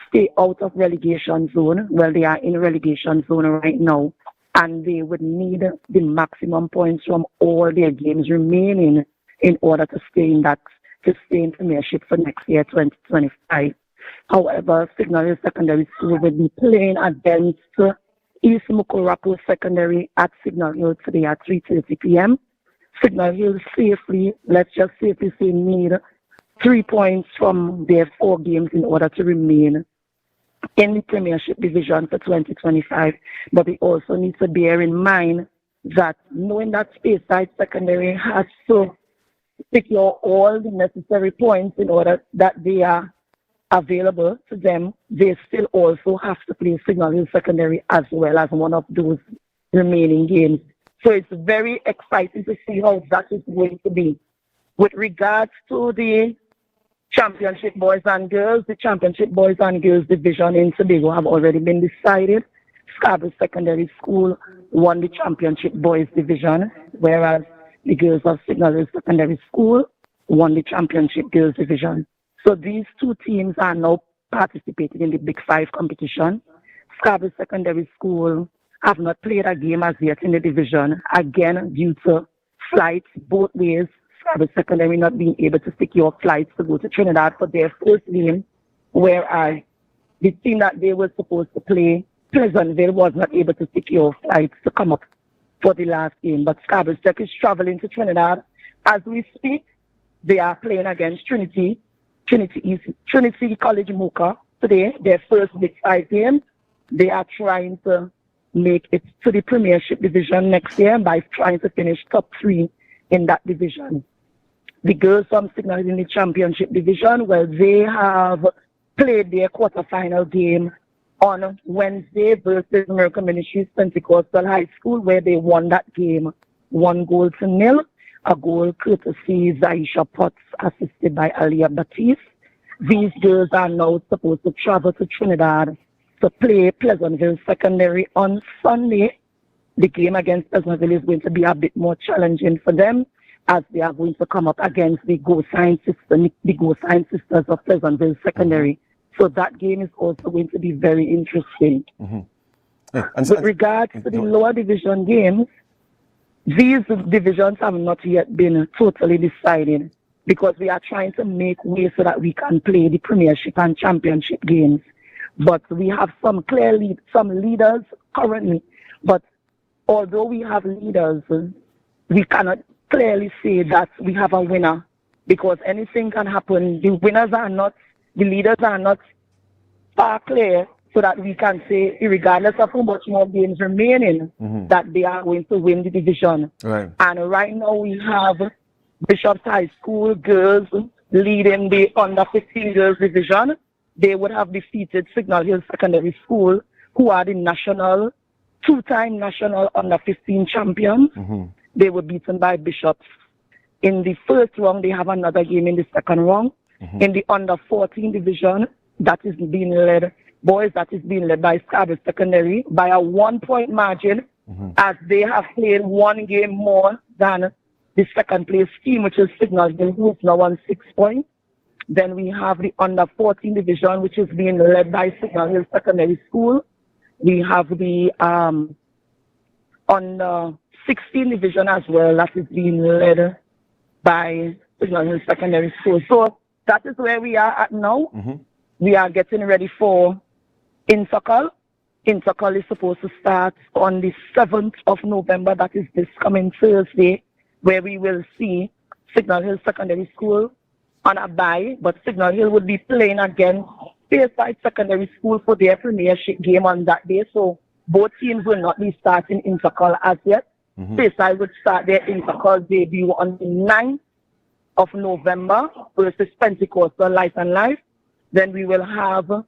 stay out of relegation zone. Well, they are in relegation zone right now, and they would need the maximum points from all their games remaining in order to stay in Premiership for next year, 2025. However, Signal Hill Secondary School will be playing against East Mukorapo Secondary at Signal Hill today at 3:30 p.m. Signal Hill let's just safely say, need 3 points from their 4 games in order to remain in the Premiership division for 2025. But we also need to bear in mind that knowing that Speyside Secondary has to secure all the necessary points in order that they are available to them, they still also have to play Signal Hill Secondary as well as one of those remaining games. So it's very exciting to see how that is going to be. With regards to the Championship Boys and Girls, the Championship Boys and Girls division in Tobago have already been decided. Scarborough Secondary School won the Championship Boys division, whereas the girls of Signal Hill Secondary School won the Championship Girls division. So these 2 teams are now participating in the Big 5 competition. Scarborough Secondary School have not played a game as yet in the division, again due to flights both ways. Scarborough Secondary not being able to secure flights to go to Trinidad for their first game, whereas the team that they were supposed to play, Pleasantville, was not able to secure flights to come up for the last game. But Scarborough Sec is traveling to Trinidad as we speak. They are playing against Trinity College Mocha today, their first Big 5 game. They are trying to make it to the Premiership division next year by trying to finish top 3 in that division. The girls from Signal in the Championship division, well, they have played their quarterfinal game on Wednesday versus American Ministries Pentecostal High School, where they won that game 1-0, a goal courtesy Zaisha Potts, assisted by Aliyah Batiste. These girls are now supposed to travel to Trinidad to play Pleasantville Secondary on Sunday. The game against Pleasantville is going to be a bit more challenging for them, as they are going to come up against the Go-Sign sisters of Pleasantville Secondary. So that game is also going to be very interesting. With regards to the lower division games, these divisions have not yet been totally decided, because we are trying to make way so that we can play the Premiership and Championship games. But we have some leaders currently. But although we have leaders, we cannot clearly say that we have a winner, because anything can happen. The leaders are not far clear, so that we can say, regardless of how much more games remaining, that they are going to win the division.
Right.
And right now we have Bishop's High School girls leading the under 15 girls division they would have defeated Signal Hill Secondary School, who are the two-time national under-15 champions. They were beaten by Bishops. In the first round, they have another game in the second round. In the under-14 division, that is being led by Scarborough Secondary by a 1-point margin, as they have played one game more than the second place team, which is Signal Hill, who is now on 6 points. Then we have the under-14 division, which is being led by Signal Hill Secondary School. We have the under-16 division as well, that is being led by Signal Hill Secondary School. So that is where we are at now. We are getting ready for Intercol. Intercol is supposed to start on the 7th of November, that is this coming Thursday, where we will see Signal Hill Secondary School on a bye, but Signal Hill would be playing against Bayside Secondary School for their premiership game on that day. So both teams will not be starting Intercol as yet. Bayside would start their Intercol debut on the 9th of November versus Pentecostal Life and Life. Then we will have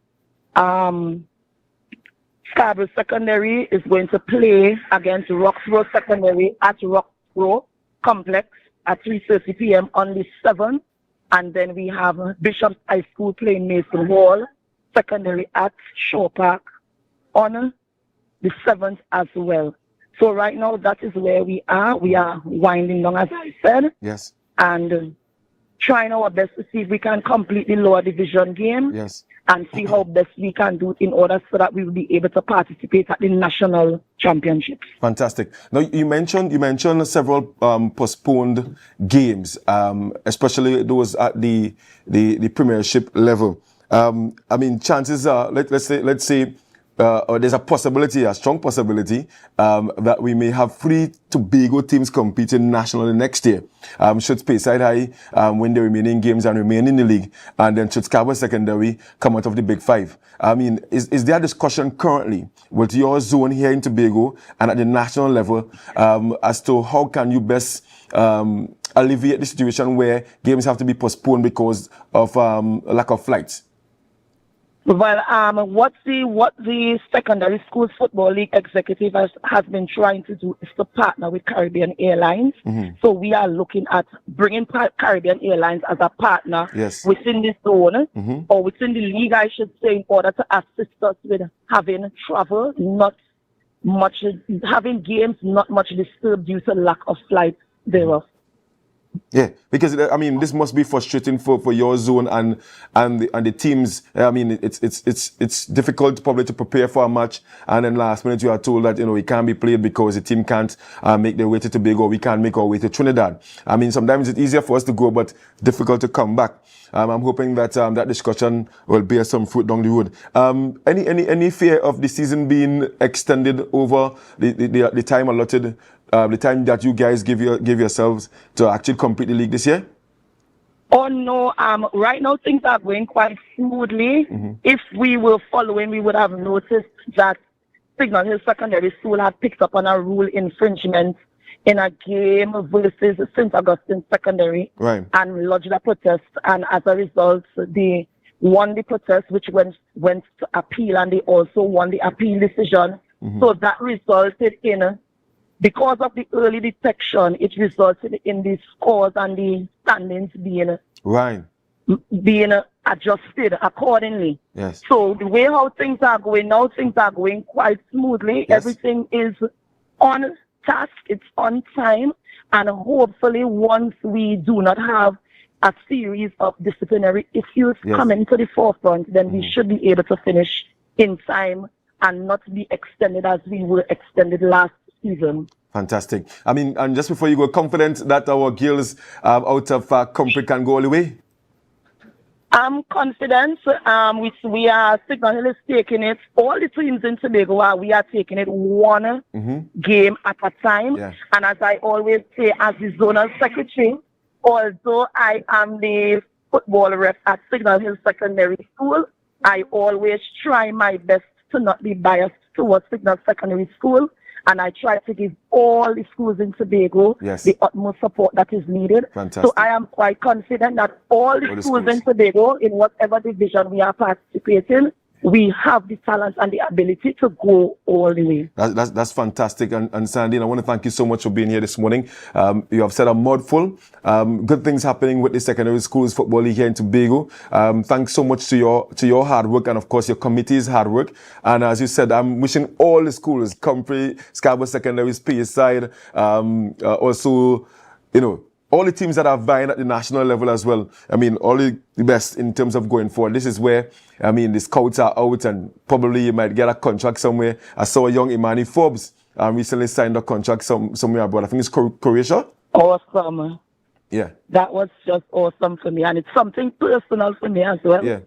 Scarborough Secondary is going to play against Roxborough Secondary at Roxborough Complex at 3:30 p.m. on the 7th. And then we have Bishop's High School playing Mason Hall Secondary at Shaw Park on the 7th as well. So right now, that is where we are. We are winding down, as I said.
Yes.
And trying our best to see if we can complete the lower division game.
Yes.
And see how best we can do it in order so that we will be able to participate at the national championships.
Fantastic. Now you mentioned several postponed games, especially those at the premiership level. I mean, chances are, let's say. There's a possibility, a strong possibility, that we may have 3 Tobago teams competing nationally next year. Should Speyside High win the remaining games and remain in the league, and then should Scarborough Secondary come out of the Big Five. I mean, is there a discussion currently with your zone here in Tobago and at the national level as to how can you best alleviate the situation where games have to be postponed because of lack of flights?
Well, what the Secondary Schools Football League executive has been trying to do is to partner with Caribbean Airlines. So we are looking at bringing Caribbean Airlines as a partner within this zone or within the league, I should say, in order to assist us with having travel, having games not much disturbed due to lack of flights thereof.
Yeah, because I mean, this must be frustrating for your zone and the teams. I mean, it's difficult probably to prepare for a match, and then last minute you are told that it can't be played because the team can't make their way to Tobago. We can't make our way to Trinidad. I mean, sometimes it's easier for us to go, but difficult to come back. I'm hoping that that discussion will bear some fruit down the road. Any fear of the season being extended over the time allotted? The time that you guys give yourselves to actually complete the league this year?
Oh no, right now things are going quite smoothly. If we were following, we would have noticed that Signal Hill Secondary School had picked up on a rule infringement in a game versus St. Augustine Secondary and lodged a protest. And as a result, they won the protest, which went to appeal, and they also won the appeal decision. So that resulted in, because of the early detection, it resulted in the scores and the standings being adjusted accordingly.
Yes.
So the way how things are going now, things are going quite smoothly.
Yes.
Everything is on task, it's on time, and hopefully once we do not have a series of disciplinary issues coming to the forefront, then we should be able to finish in time and not be extended as we were extended last season.
Fantastic. I mean, and just before you go, confident that our girls out of Comfrey can go all the way?
I'm confident. We are, Signal Hill is taking it, all the teams in Tobago, we are taking it one game at a time.
Yeah.
And as I always say, as the zonal secretary, although I am the football rep at Signal Hill Secondary School, I always try my best to not be biased towards Signal Secondary School. and I try to give all the schools in Tobago the utmost support that is needed.
Fantastic.
So I am quite confident that all the schools in Tobago, in whatever division we are participating, we have the talent and the ability to go all the way.
That's fantastic. And Sandine, I want to thank you so much for being here this morning. You have said a mouthful. Good things happening with the secondary schools football league here in Tobago. Thanks so much to your hard work and of course your committee's hard work. And as you said, I'm wishing all the schools, Comfrey, Scarborough Secondary, Speyside, also, you know, all the teams that are vying at the national level as well. I mean, all the best in terms of going forward. This is where, I mean, the scouts are out and probably you might get a contract somewhere. I saw a young Imani Forbes recently signed a contract somewhere abroad. I think it's Croatia.
Awesome.
Yeah.
That was just awesome for me. And it's something personal for me as well.
Yeah.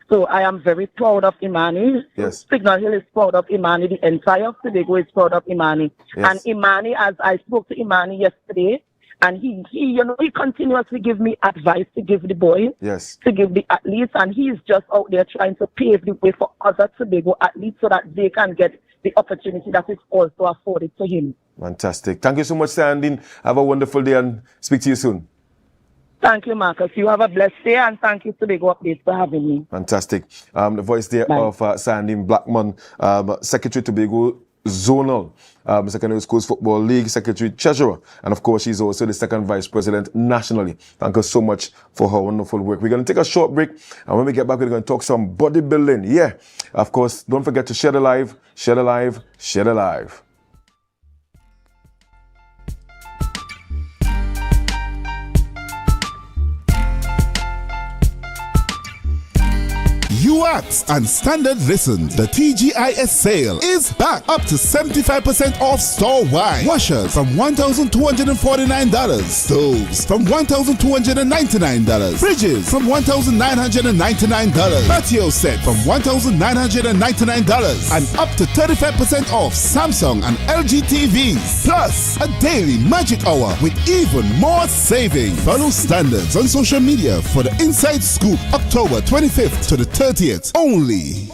So I am very proud of Imani.
Yes.
Signal Hill is proud of Imani. The entire Tobago is proud of Imani.
Yes.
And Imani, as I spoke to Imani yesterday, and he continuously give me advice to give the boys, to give the athletes, and he's just out there trying to pave the way for other Tobago athletes so that they can get the opportunity that is also afforded to him.
Fantastic. Thank you so much, Sandine. Have a wonderful day and speak to you soon.
Thank you, Marcus. You have a blessed day, and thank you, Tobago Updates, for having me.
Fantastic. The voice there of Sandine Blackman, Secretary Tobago Zonal Secondary Schools Football League Secretary Treasurer, and of course she's also the second Vice President nationally. Thank her so much for her wonderful work. We're going to take a short break, and when we get back we're going to talk some bodybuilding. Yeah, of course, don't forget to share the live, share the live, share the live.
You asked and standard listened. The TGIS sale is back up to 75% off store-wide. Washers from $1,249. Stoves from $1,299. Fridges from $1,999. Patio set from $1,999. And up to 35% off Samsung and LG TVs. Plus a daily magic hour with even more savings. Follow standards on social media for the inside scoop October 25th to the 30th only.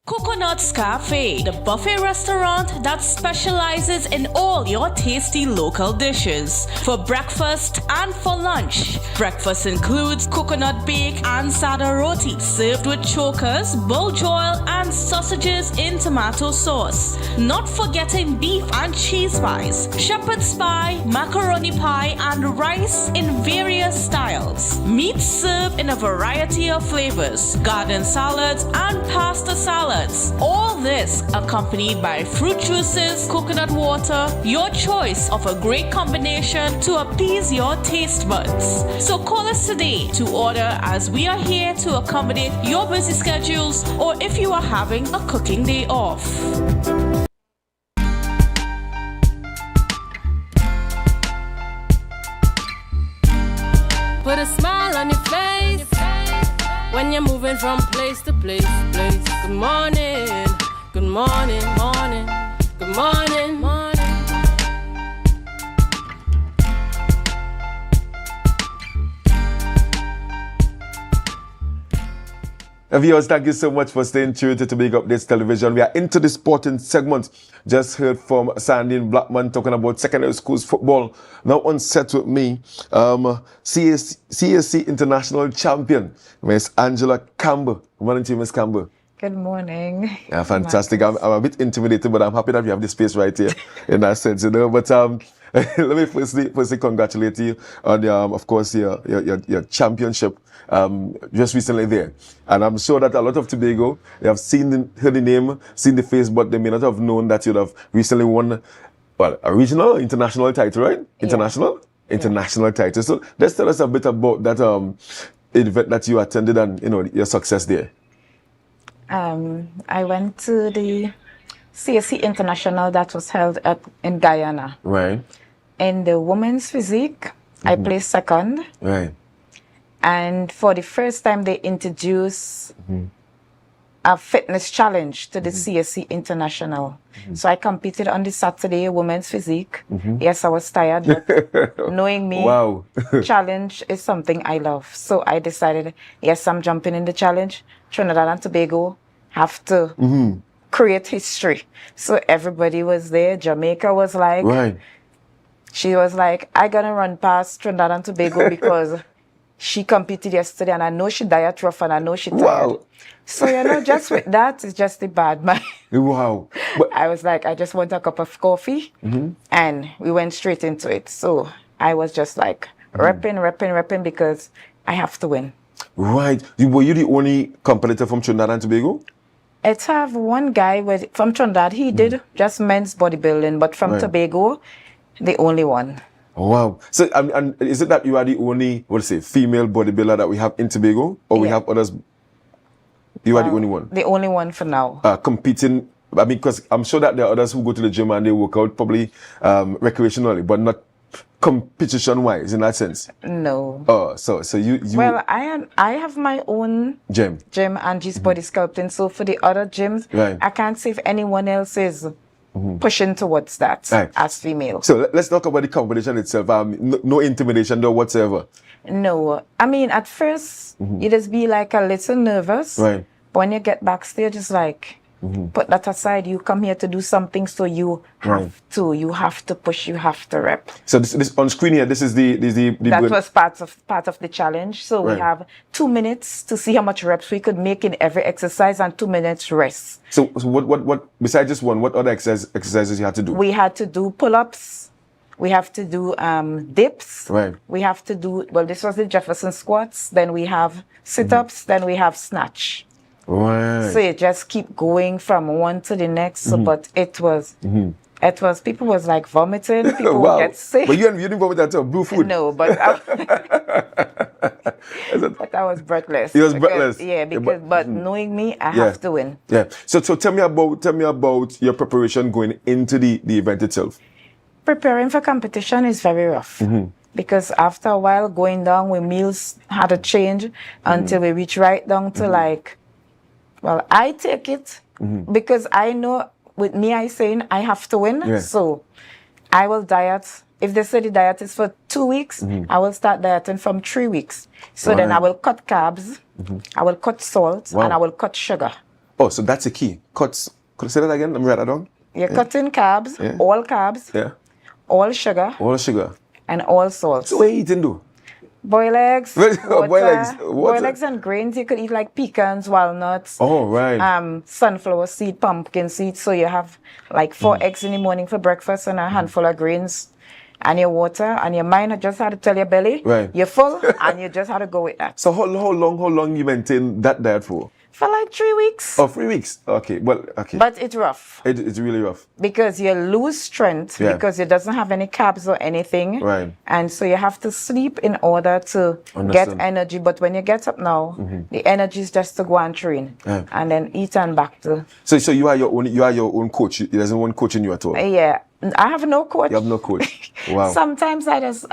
Coconut's Cafe, the buffet restaurant that specializes in all your tasty local dishes. For breakfast and for lunch. Breakfast includes coconut bake and sada roti, served with chokers, bull joil, and sausages in tomato sauce. Not forgetting beef and cheese pies, shepherd's pie, macaroni pie, and rice in various styles. Meat served in a variety of flavors, garden salads, and pasta salads. All this accompanied by fruit juices, coconut water, your choice of a great combination to appease your taste buds. So call us today to order, as we are here to accommodate your busy schedules or if you are having a cooking day off.
Put a smile on your face when you're moving from place to place. Good morning, good morning, morning, good morning, morning.
Viewers, thank you so much for staying tuned to Tobago Updates Television. We are into the sporting segment. Just heard from Sandine Blackman talking about secondary schools football. Now on set with me, CSC International Champion, Miss Angela Campbell. Good morning to you, Miss Campbell.
Good morning.
Yeah, fantastic. I'm a bit intimidated, but I'm happy that we have this space right here in that sense, you know. But let me firstly congratulate you on of course your championship just recently there. And I'm sure that a lot of Tobago, they have heard the name, seen the face, but they may not have known that you'd have recently won a regional, international title, right? International title. So let's tell us a bit about that event that you attended and your success there.
I went to the CSC International that was held in Guyana.
Right.
In the women's physique, I placed second.
Right.
And for the first time, they introduced a fitness challenge to the CSC International. So I competed on the Saturday women's physique. Yes, I was tired, but knowing me, challenge is something I love. So I decided, yes, I'm jumping in the challenge. Trinidad and Tobago have to create history. So everybody was there. Jamaica was like,
Right.
she was like, I gonna run past Trinidad and Tobago because she competed yesterday and I know she diet rough and I know she tired.
Wow.
So, you know, just with that, it's just the bad mind.
Wow. But
I was like, I just want a cup of coffee and we went straight into it. So I was just like repping because I have to win.
right. Were you the only competitor from Trinidad and Tobago?
It's have one guy from Trinidad, he did just men's bodybuilding, but from
Right.
Tobago, the only one.
Oh, wow. So, and is it that you are the only, female bodybuilder that we have in Tobago? Or we have others? You are the only one?
The only one for now.
Competing, I mean, because I'm sure that there are others who go to the gym and they work out probably recreationally, but not competition-wise in that sense.
No.
Oh, so you
Well, I have my own
gym
and G's Body Sculpting. So for the other gyms,
Right.
I can't say if anyone else is pushing towards that
Right.
as female.
So let's talk about the competition itself. No intimidation or whatsoever.
No. I mean, at first, you just be like a little nervous.
Right.
But when you get backstage, it's like, put that aside. You come here to do something, so you have to. You have to push. You have to rep.
So this on screen here, this is the
That was part of the challenge. So
Right.
we have 2 minutes to see how much reps we could make in every exercise and 2 minutes rest.
So what besides this one, what other exercises you had to do?
We had to do pull-ups. We have to do dips.
Right.
We have to do, well, this was the Jefferson squats. Then we have sit-ups. Then we have snatch.
Right.
So you just keep going from one to the next. So, but it was, people was like vomiting. People would get sick.
But you didn't vomit at all, blue food?
No, but but I was breathless.
He was breathless.
Yeah, because but knowing me, I have to win.
Yeah. So tell me about your preparation going into the event itself.
Preparing for competition is very rough. Because after a while, going down with meals had to change until we reach right down to like, well, I take it because I know with me, I saying I have to win.
Yeah.
So I will diet. If they say the diet is for 2 weeks, I will start dieting from 3 weeks. So then I will cut carbs, I will cut salt, and I will cut sugar.
Oh, so that's the key. Could I say that again? Let me write that down.
You're cutting carbs, all carbs, all sugar, and all salt.
So what are you eating do?
Boiled eggs, water,
Boiled
eggs and grains. You could eat like pecans, walnuts.
Oh, right.
Sunflower seed, pumpkin seed. So you have like 4 eggs in the morning for breakfast and a handful of grains and your water and your mind just had to tell your belly you're full and you just had to go with that.
So how long you maintain that diet for?
For like 3 weeks.
Oh, 3 weeks. Okay. Well, okay.
But it's rough.
It's really rough.
Because you lose strength because it doesn't have any carbs or anything.
Right.
And so you have to sleep in order to get energy. But when you get up now, the energy is just to go and train and then eat and back to.
So you are your own coach. There isn't one coaching you at all.
Yeah. I have no coach.
You have no coach. Wow.
Sometimes I just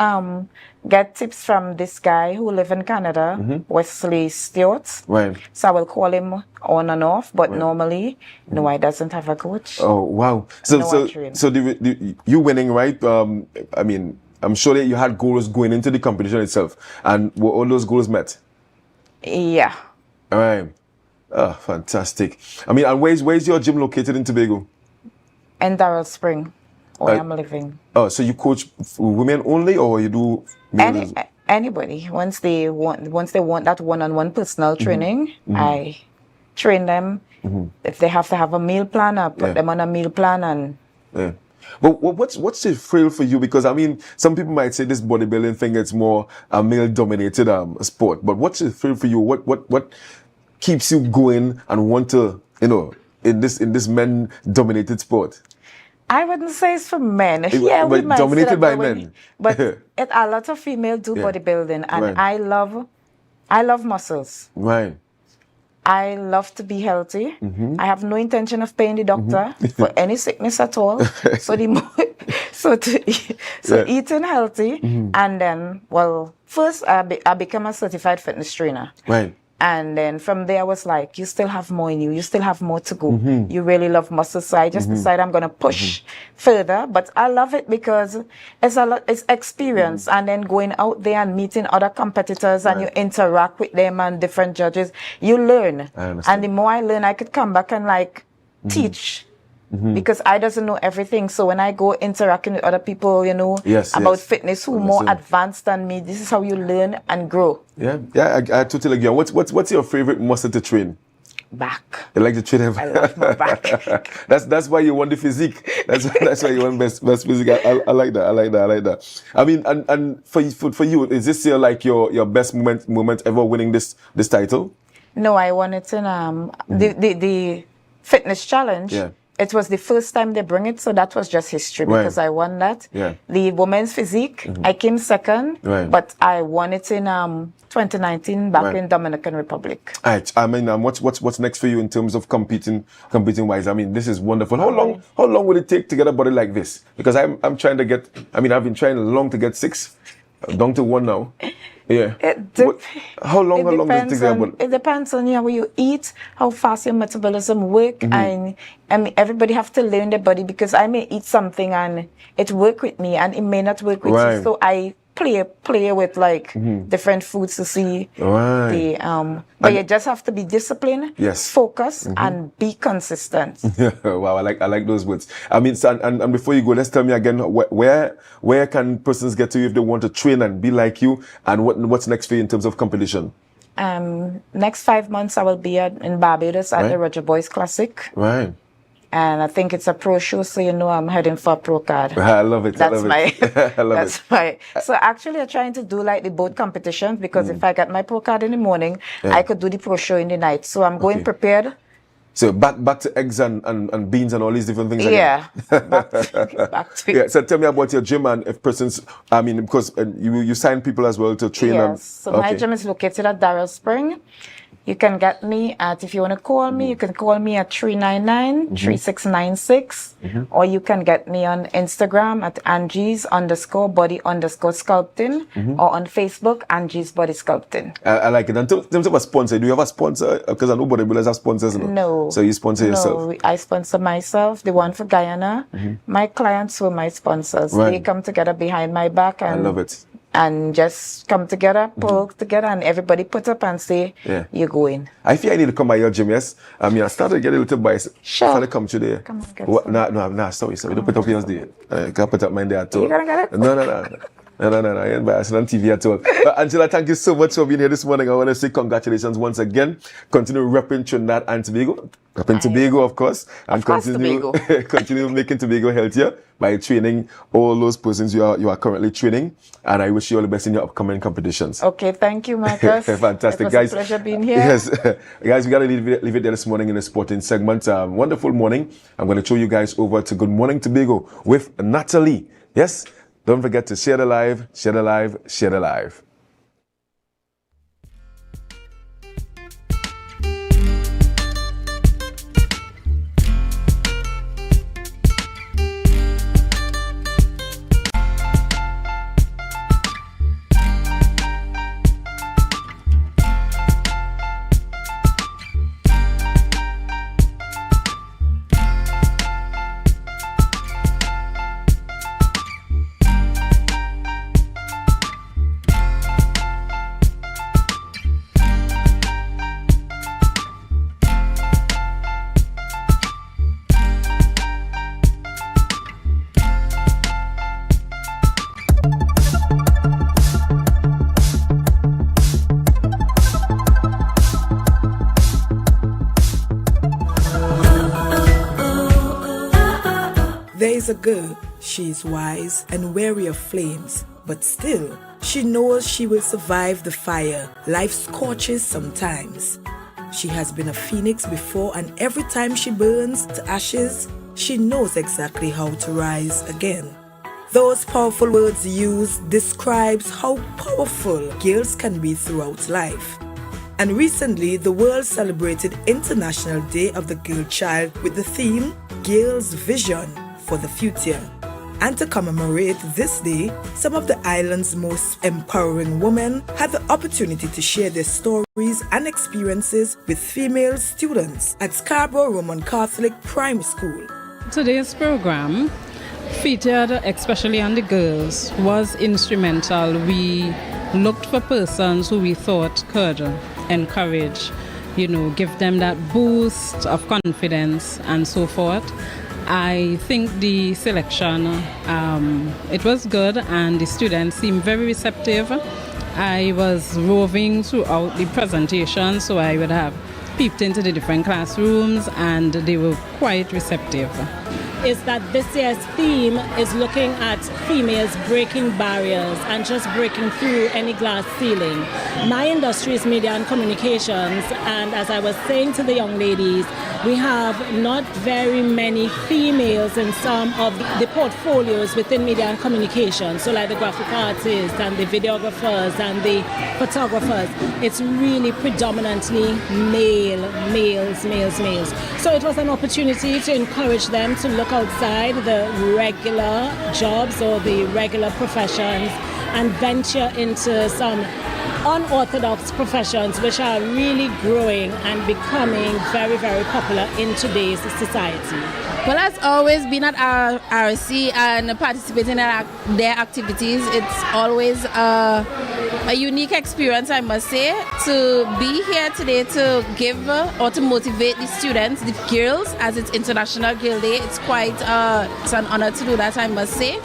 get tips from this guy who lives in Canada, Wesley Stewart.
Right.
So I will call him on and off, but normally, no, I doesn't have a coach.
Oh, wow. So you winning, right? I mean, I'm sure that you had goals going into the competition itself, and were all those goals met?
Yeah.
All right. Oh, fantastic. I mean, and where's your gym located in Tobago?
In Darrell Spring, where I'm living.
Oh, so you coach women only, or you do
anybody? Once they want that one-on-one personal training, I train them. If they have to have a meal plan, I put them on a meal plan and.
Yeah. But what's the thrill for you? Because I mean, some people might say this bodybuilding thing it's more a male-dominated sport. But what's the thrill for you? What keeps you going and want to in this men-dominated sport?
I wouldn't say it's for men.
But dominated by men.
But a lot of females do bodybuilding, and I love muscles.
Right.
I love to be healthy. I have no intention of paying the doctor for any sickness at all. So eating healthy, and then first I became a certified fitness trainer.
Right.
And then from there, I was like, you still have more in you. You still have more to go. You really love muscles. So I just decided I'm going to push further. But I love it because it's experience. And then going out there and meeting other competitors and you interact with them and different judges, you learn.
I understand.
And the more I learn, I could come back and like teach. Because I doesn't know everything. So when I go interacting with other people, you know, about fitness who more advanced than me, this is how you learn and grow.
Yeah, I totally agree. What's your favorite muscle to train?
Back.
You like to train him?
I love my back.
That's why you want the physique. That's why you want best physique. I like that. I mean, and for you, is this your best moment ever winning this title?
No, I won it in the fitness challenge. Yeah. It was the first time they bring it, so that was just history because I won that. Yeah. The women's physique, I came second, but I won it in 2019 back in Dominican Republic.
All right. I mean, what's next for you in terms of competing wise? I mean, this is wonderful. How long would it take to get a body like this? Because I'm trying to get. I mean, I've been trying long to get 6, down to 1 now. Yeah. How long does it take?
It depends on how you eat, how fast your metabolism work, and I mean everybody have to learn their body because I may eat something and it work with me and it may not work with you. So I play with like different foods to see the but you just have to be disciplined, focus, and be consistent.
Wow, I like those words. I mean, so, and before you go, let's tell me again where can persons get to you if they want to train and be like you, and what's next for you in terms of competition?
Next 5 months I will be in Barbados at the Roger Boys Classic.
Right.
And I think it's a pro show, so you know I'm heading for a pro card.
I love it.
So actually I'm trying to do like the both competitions because if I get my pro card in the morning, I could do the pro show in the night. So I'm going prepared.
So back to eggs and beans and all these different things.
Yeah.
back to it. Yeah. So tell me about your gym and if persons, I mean, because you sign people as well to train.
Yes. So my gym is located at Darrell Spring. You can get me at, if you want to call me, you can call me at 399-3696, or you can get me on Instagram at Angie's_body_sculpting, or on Facebook, Angie's Body Sculpting.
I like it. And in terms of a sponsor, do you have a sponsor? Because I know bodybuilders have sponsors.
No.
So you sponsor yourself?
No, I sponsor myself, the one for Guyana. My clients were my sponsors. They come together behind my back. And
I love it.
And just come together, work together, and everybody put up and say, you're going.
I feel I need to come by your gym, yes? I mean, I started to get a little bias.
Sure.
Can I come today?
Come on, get
No, sorry. Don't put up yours there. I can't put up mine there at all.
You gonna get it?
No. I ain't biased on TV at all. But Angela, thank you so much for being here this morning. I want to say congratulations once again. Continue repping Trinidad and Tobago. Repping Tobago, of course. And continue making Tobago healthier by training all those persons you are currently training. And I wish you all the best in your upcoming competitions.
Okay, thank you, Marcus.
Fantastic,
it was
guys.
A pleasure being here.
Yes, guys, we got to leave it there this morning in the sporting segment. Wonderful morning. I'm going to show you guys over to Good Morning Tobago with Natalie. Yes. Don't forget to share the live, share the live, share the live.
There is a girl, she is wise and wary of flames, but still, she knows she will survive the fire. Life scorches sometimes. She has been a phoenix before, and every time she burns to ashes, she knows exactly how to rise again. Those powerful words used describes how powerful girls can be throughout life. And recently, the world celebrated International Day of the Girl Child with the theme, Girls' Vision for the Future. And to commemorate this day, some of the island's most empowering women had the opportunity to share their stories and experiences with female students at Scarborough Roman Catholic Primary School.
Today's program, featured especially on the girls, was instrumental. We looked for persons who we thought could encourage give them that boost of confidence and so forth. I think the selection, it was good, and the students seemed very receptive. I was roving throughout the presentation, so I would have peeped into the different classrooms, and they were quite receptive.
Is that this year's theme is looking at females breaking barriers and just breaking through any glass ceiling. My industry is media and communications, and as I was saying to the young ladies, we have not very many females in some of the portfolios within media and communications, so like the graphic artists and the videographers and the photographers. It's really predominantly males. So it was an opportunity to encourage them to look outside the regular jobs or the regular professions and venture into some unorthodox professions which are really growing and becoming very, very popular in today's society.
Well, as always, been at our RSC and participating in their activities, it's always a unique experience, I must say, to be here today to give or to motivate the students, the girls, as it's International Girl Day. It's quite it's an honor to do that, I must say.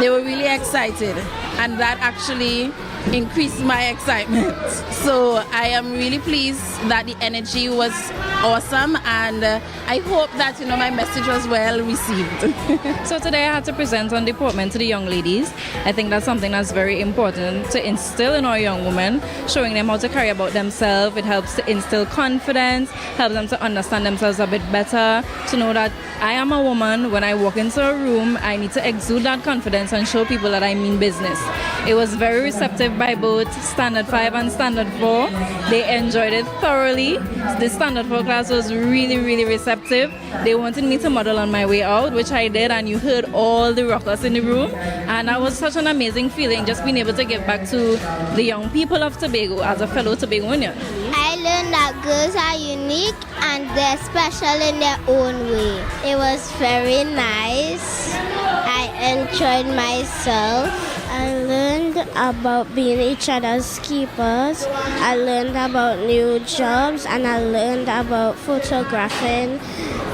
They were really excited, and that actually increased my excitement. So I am really pleased that the energy was awesome, and I hope that my message was well received.
So today I had to present on deportment to the young ladies. I think that's something that's very important to instill in our young women, showing them how to carry about themselves. It helps to instill confidence, helps them to understand themselves a bit better, to know that I am a woman. When I walk into a room, I need to exude that confidence and show people that I mean business. It was very receptive by both Standard 5 and Standard 4. They enjoyed it thoroughly. The Standard 4 class was really, really receptive. They wanted me to model on my way out, which I did, and you heard all the rockers in the room. And that was such an amazing feeling, just being able to give back to the young people of Tobago as a fellow Tobagoan.
I learned that girls are unique and they're special in their own way. It was very nice. I enjoyed myself. I learned about being each other's keepers. I learned about new jobs, and I learned about photographing,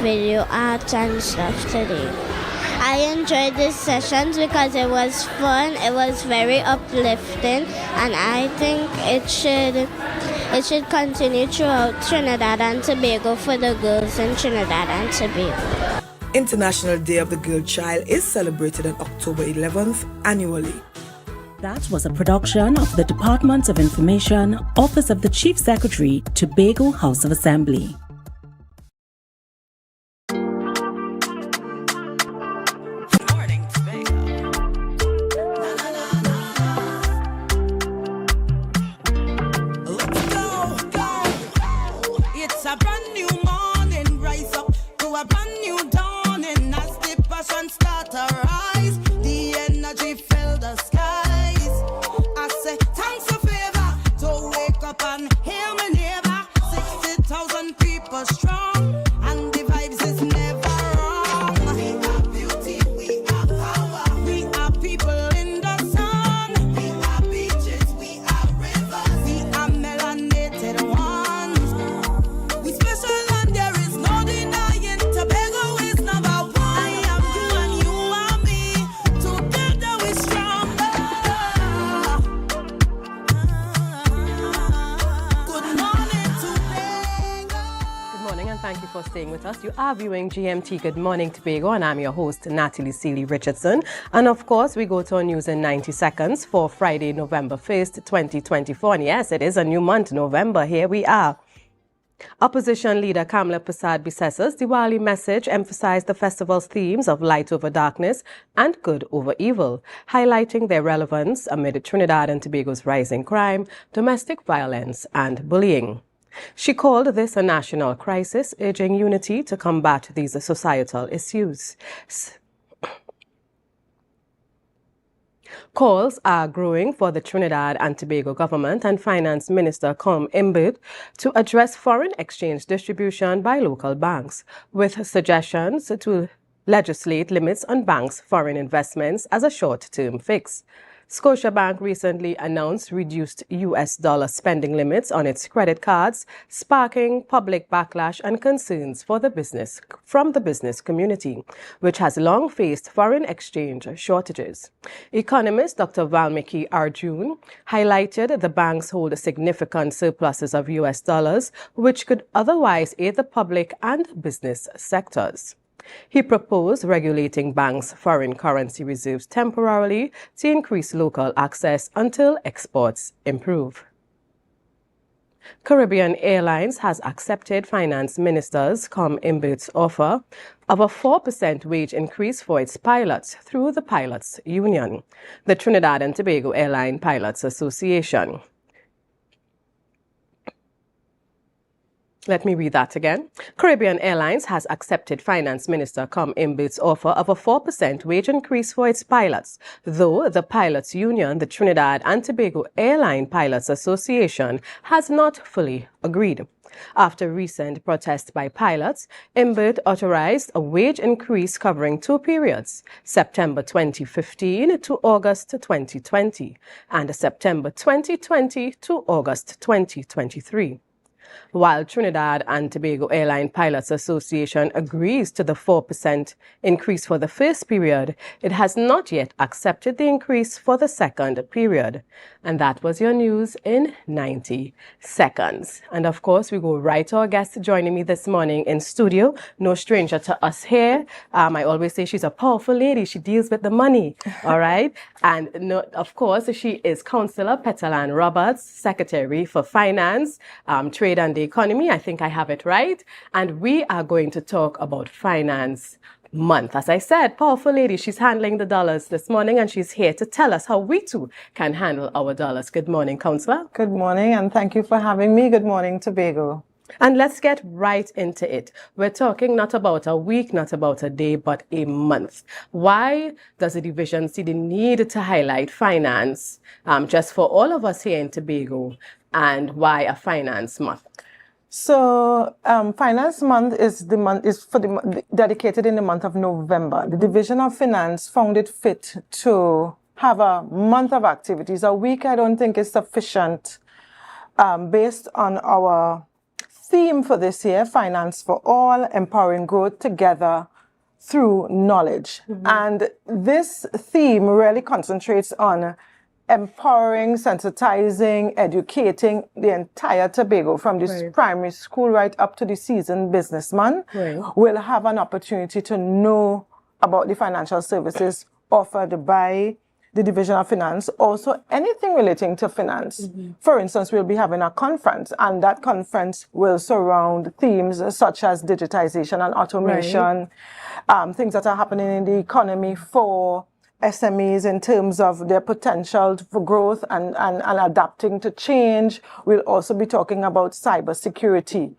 video art and stuff today. I enjoyed these sessions because it was fun, it was very uplifting, and I think it should continue throughout Trinidad and Tobago for the girls in Trinidad and Tobago.
International Day of the Girl Child is celebrated on October 11th annually.
That was a production of the Department of Information, Office of the Chief Secretary, Tobago House of Assembly.
It's a brand new morning, rise up to a brand new dawning. As the passion start to rise, the energy fill the skies. I say thanks for favor to wake up and hear me neighbor. 60,000 people strong, and the vibes is never wrong. We are beauty, we are power, we are people in the sun. We are beaches, we are rivers, we are melanated ones. We special and there is no denying. Tobago is number one. I am you and you are me. Together we stronger. Good morning, Tobago.
Good morning, and thank you for staying with us. You are viewing GMT Good Morning Tobago, and I'm your host, Natalie Seeley Richardson. And of course, we go to our news in 90 seconds for Friday, November 1st, 2024. And yes, it is a new month, November. Here we are. Opposition leader Kamala Prasad Bisessa's Diwali message emphasized the festival's themes of light over darkness and good over evil, highlighting their relevance amid Trinidad and Tobago's rising crime, domestic violence, and bullying. She called this a national crisis, urging unity to combat these societal issues. Calls are growing for the Trinidad and Tobago government and Finance Minister Com Imbud to address foreign exchange distribution by local banks, with suggestions to legislate limits on banks' foreign investments as a short-term fix. Scotiabank recently announced reduced US dollar spending limits on its credit cards, sparking public backlash and concerns from the business community, which has long faced foreign exchange shortages. Economist Dr. Valmiki Arjun highlighted the banks hold significant surpluses of US dollars, which could otherwise aid the public and business sectors. He proposed regulating banks' foreign currency reserves temporarily to increase local access until exports improve. Caribbean Airlines has accepted Finance Minister's Com Imbert's offer of a 4% wage increase for its pilots through the Pilots Union, the Trinidad and Tobago Airline Pilots Association. Let me read that again. Caribbean Airlines has accepted Finance Minister Com Imbert's offer of a 4% wage increase for its pilots, though the Pilots Union, the Trinidad and Tobago Airline Pilots Association, has not fully agreed. After recent protests by pilots, Imbert authorized a wage increase covering 2 periods, September 2015 to August 2020, and September 2020 to August 2023. While Trinidad and Tobago Airline Pilots Association agrees to the 4% increase for the first period, it has not yet accepted the increase for the second period. And that was your news in 90 seconds. And of course, we go right to our guest joining me this morning in studio. No stranger to us here. I always say she's a powerful lady. She deals with the money. All right. And no, of course, she is Councillor Petalan Roberts, Secretary for Finance, Trade and the Economy. I think I have it right. And we are going to talk about Finance Month. As I said, powerful lady, she's handling the dollars this morning and she's here to tell us how we too can handle our dollars. Good morning, Councillor.
Good morning and thank you for having me. Good morning, Tobago.
And let's get right into it. We're talking not about a week, not about a day, but a month. Why does the division see the need to highlight finance just for all of us here in Tobago, and why a Finance Month?
So, Finance Month is dedicated in the month of November. The Division of Finance found it fit to have a month of activities. A week, I don't think, is sufficient based on our theme for this year, Finance for All, Empowering Growth Together Through Knowledge. And this theme really concentrates on empowering, sensitizing, educating the entire Tobago from this primary school right up to the seasoned businessman will have an opportunity to know about the financial services offered by the Division of Finance, also anything relating to finance. For instance, we'll be having a conference, and that conference will surround themes such as digitization and automation, things that are happening in the economy for SMEs in terms of their potential for growth and adapting to change. We'll also be talking about cybersecurity.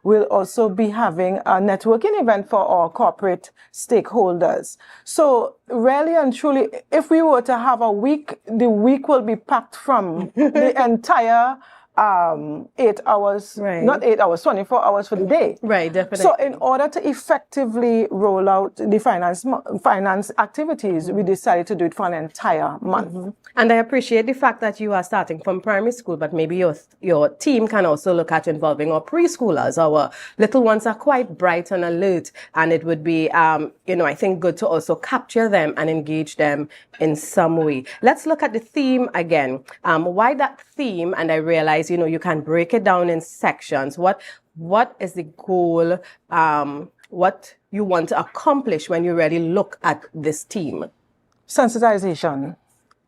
We'll also be having a networking event for our corporate stakeholders. So really and truly, if we were to have a week, the week will be packed from the entire 8 hours, not 8 hours, 24 hours for the day.
Right, definitely.
So in order to effectively roll out the finance activities, we decided to do it for an entire month.
And I appreciate the fact that you are starting from primary school, but maybe your team can also look at involving our preschoolers. Our little ones are quite bright and alert, and it would be, I think, good to also capture them and engage them in some way. Let's look at the theme again. Why that theme? And I realize, you can break it down in sections. What is the goal? What you want to accomplish when you really look at this theme?
Sensitization,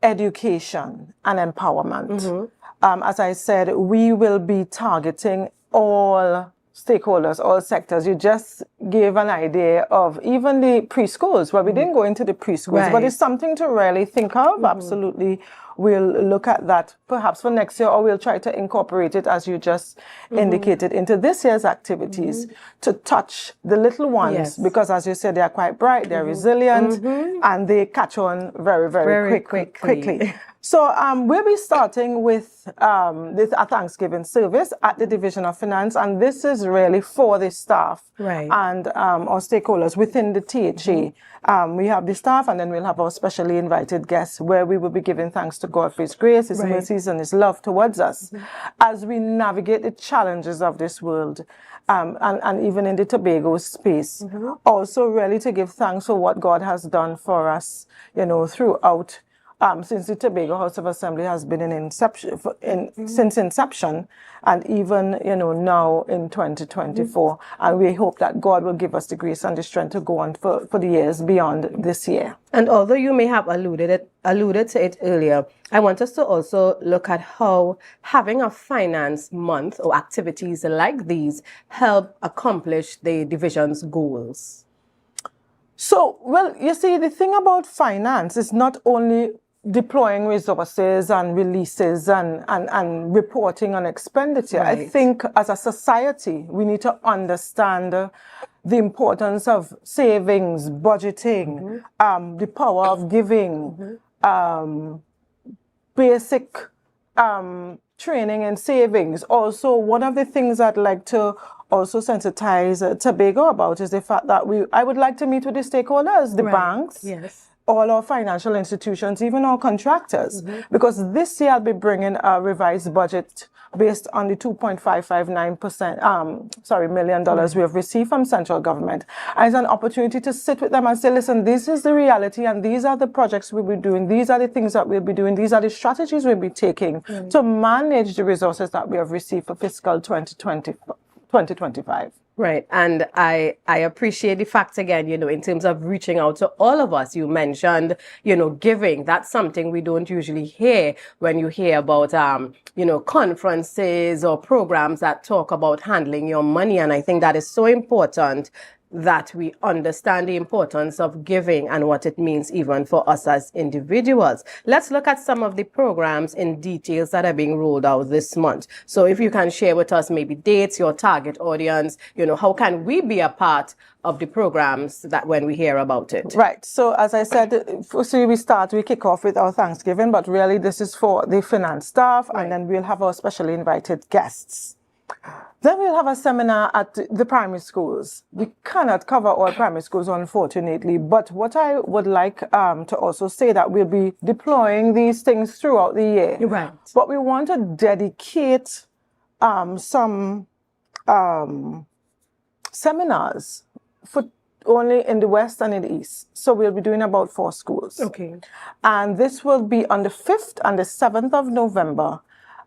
education, and empowerment. As I said, we will be targeting all stakeholders, all sectors. You just gave an idea of even the preschools. Well, we didn't go into the preschools, but it's something to really think of. Absolutely. We'll look at that perhaps for next year, or we'll try to incorporate it, as you just indicated, into this year's activities to touch the little ones, because as you said, they are quite bright, they're resilient, and they catch on very, very quickly. So we'll be starting with a Thanksgiving service at the Division of Finance, and this is really for the staff and and our stakeholders within the THA. We have the staff, and then we'll have our specially invited guests, where we will be giving thanks to God for His grace, His mercies, and His love towards us as we navigate the challenges of this world. And even in the Tobago space. Also really to give thanks for what God has done for us, throughout, since the Tobago House of Assembly has been since inception, and even, now in 2024. And we hope that God will give us the grace and the strength to go on for the years beyond this year.
And although you may have alluded to it earlier, I want us to also look at how having a finance month or activities like these help accomplish the division's goals.
So, well, you see, the thing about finance is not only deploying resources and releases and reporting on expenditure.
Right.
I think as a society, we need to understand the importance of savings, budgeting, the power of giving, basic training and savings. Also, one of the things I'd like to also sensitize Tobago about is the fact that I would like to meet with the stakeholders, the banks, all our financial institutions, even our contractors, because this year I'll be bringing a revised budget based on the $2.559 million we have received from central government as an opportunity to sit with them and say, listen, this is the reality, and these are the projects we'll be doing, these are the things that we'll be doing, these are the strategies we'll be taking to manage the resources that we have received for fiscal 2025.
Right. And I appreciate the fact again, in terms of reaching out to all of us. You mentioned, giving. That's something we don't usually hear when you hear about, conferences or programs that talk about handling your money. And I think that is so important that we understand the importance of giving and what it means even for us as individuals. Let's look at some of the programs in details that are being rolled out this month. So if you can share with us maybe dates, your target audience, how can we be a part of the programs that when we hear about it?
Right. So as I said, firstly we kick off with our Thanksgiving, but really this is for the finance staff, and then we'll have our specially invited guests. Then we'll have a seminar at the primary schools. We cannot cover all primary schools, unfortunately, but what I would like to also say that we'll be deploying these things throughout the year.
Right.
But we want to dedicate some seminars for only in the West and in the East. So we'll be doing about 4 schools.
Okay.
And this will be on the 5th and the 7th of November.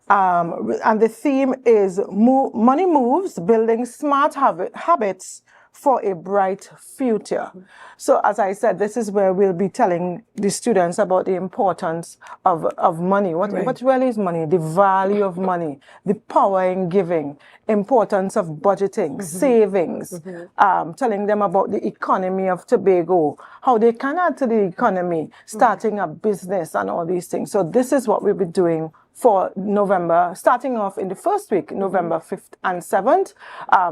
And the theme is Money Moves, Building Smart Habits for a Bright Future. So as I said, this is where we'll be telling the students about the importance of money. What really is money? The value of money, the power in giving, importance of budgeting, savings, telling them about the economy of Tobago, how they can add to the economy, starting a business and all these things. So this is what we'll be doing for November, starting off in the first week, November 5th and 7th.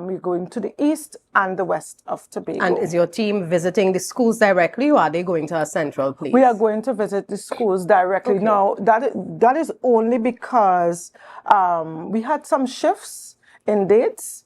We're going to the east and the west of Tobago.
And is your team visiting the schools directly, or are they going to a central place?
We are going to visit the schools directly.
Okay.
Now, that is only because we had some shifts in dates.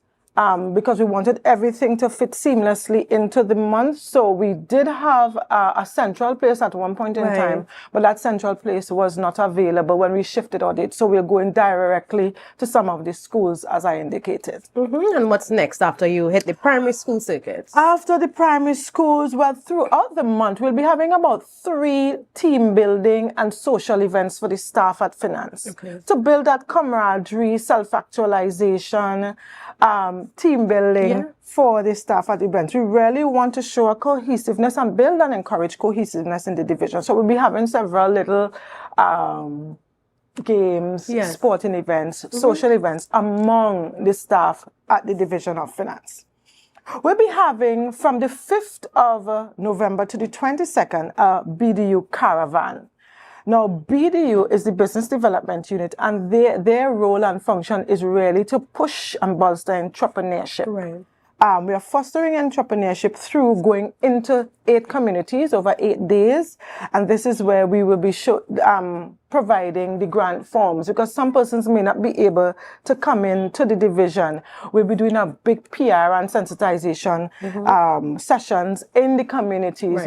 Because we wanted everything to fit seamlessly into the month. So we did have a central place at one point in time, but that central place was not available when we shifted our date. So we're going directly to some of the schools, as I indicated.
And what's next after you hit the primary school circuit?
After the primary schools, well, throughout the month, we'll be having about 3 team building and social events for the staff at Finance. To build that camaraderie, self-actualization, team building for the staff at events. We really want to show a cohesiveness and build and encourage cohesiveness in the division. So we'll be having several little games, sporting events, social events among the staff at the Division of Finance. We'll be having from the 5th of November to the 22nd a BDU caravan. Now, BDU is the Business Development Unit, and their role and function is really to push and bolster entrepreneurship. We are fostering entrepreneurship through going into 8 communities over 8 days. And this is where we will be providing the grant forms, because some persons may not be able to come in to the division. We'll be doing a big PR and sensitization sessions in the communities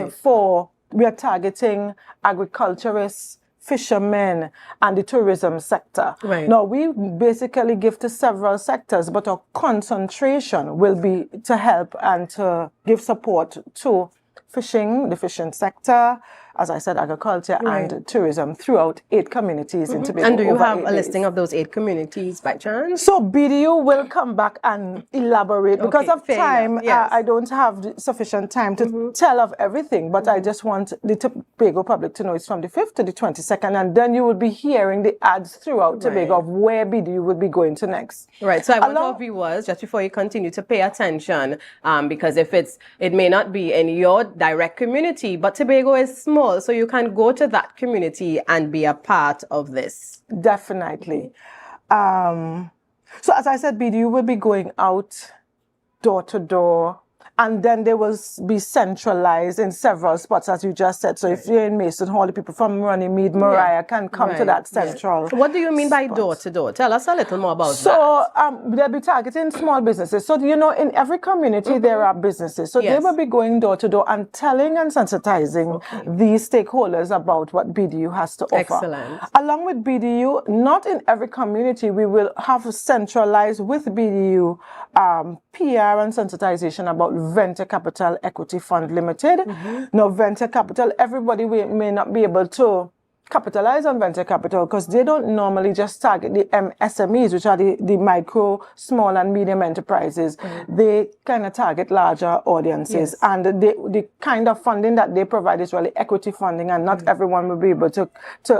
we are targeting agriculturists, fishermen, and the tourism sector. Now, we basically give to several sectors, but our concentration will be to help and to give support to fishing, the fishing sector, as I said, agriculture and tourism throughout 8 communities in Tobago.
And do you have a listing of those 8 communities by chance?
So BDU will come back and elaborate. Because of time, I don't have sufficient time to tell of everything, but I just want the Tobago public to know it's from the 5th to the 22nd, and then you will be hearing the ads throughout Tobago of where BDU will be going to next.
Right, so I want our viewers, just before you continue, to pay attention, because it may not be in your direct community, but Tobago is small, so you can go to that community and be a part of this.
Definitely. So as I said, BDU will be going out door to door, and then they will be centralized in several spots, as you just said. So if you're in Mason Hall, the people from Runnymede, Mariah can come to that central.
What do you mean by door to door? Tell us a little more about that.
So they'll be targeting small businesses. So, you know, in every community, there are businesses. So they will be going door to door and telling and sensitizing these stakeholders about what BDU has to offer.
Excellent.
Along with BDU, not in every community, we will have centralized with BDU PR and sensitization about Venture Capital Equity Fund Limited. Now, venture capital, everybody may not be able to capitalize on venture capital because they don't normally just target the SMEs, which are the micro, small, and medium enterprises. They kind of target larger audiences. And the kind of funding that they provide is really equity funding, and not everyone will be able to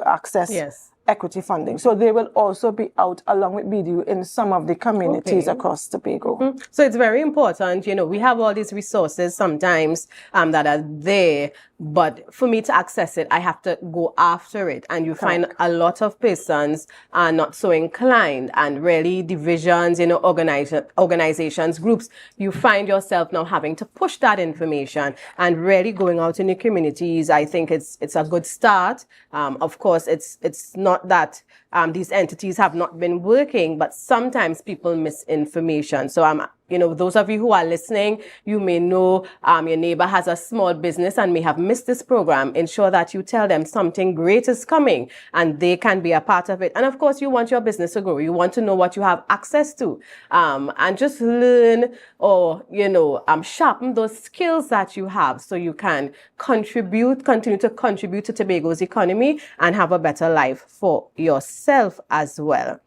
access equity funding. So they will also be out along with BDU in some of the communities across Tobago.
So it's very important, you know, we have all these resources sometimes that are there, but for me to access it, I have to go after it. And you find a lot of persons are not so inclined, and really divisions, you know, organizations, groups, you find yourself now having to push that information and really going out in the communities. I think it's a good start. Of course, it's not that these entities have not been working, but sometimes people miss information. So you know, those of you who are listening, you may know your neighbor has a small business and may have missed this program. Ensure that you tell them something great is coming and they can be a part of it. And of course, you want your business to grow. You want to know what you have access to, and just learn, or, you know, sharpen those skills that you have so you can continue to contribute to Tobago's economy and have a better life for yourself as well.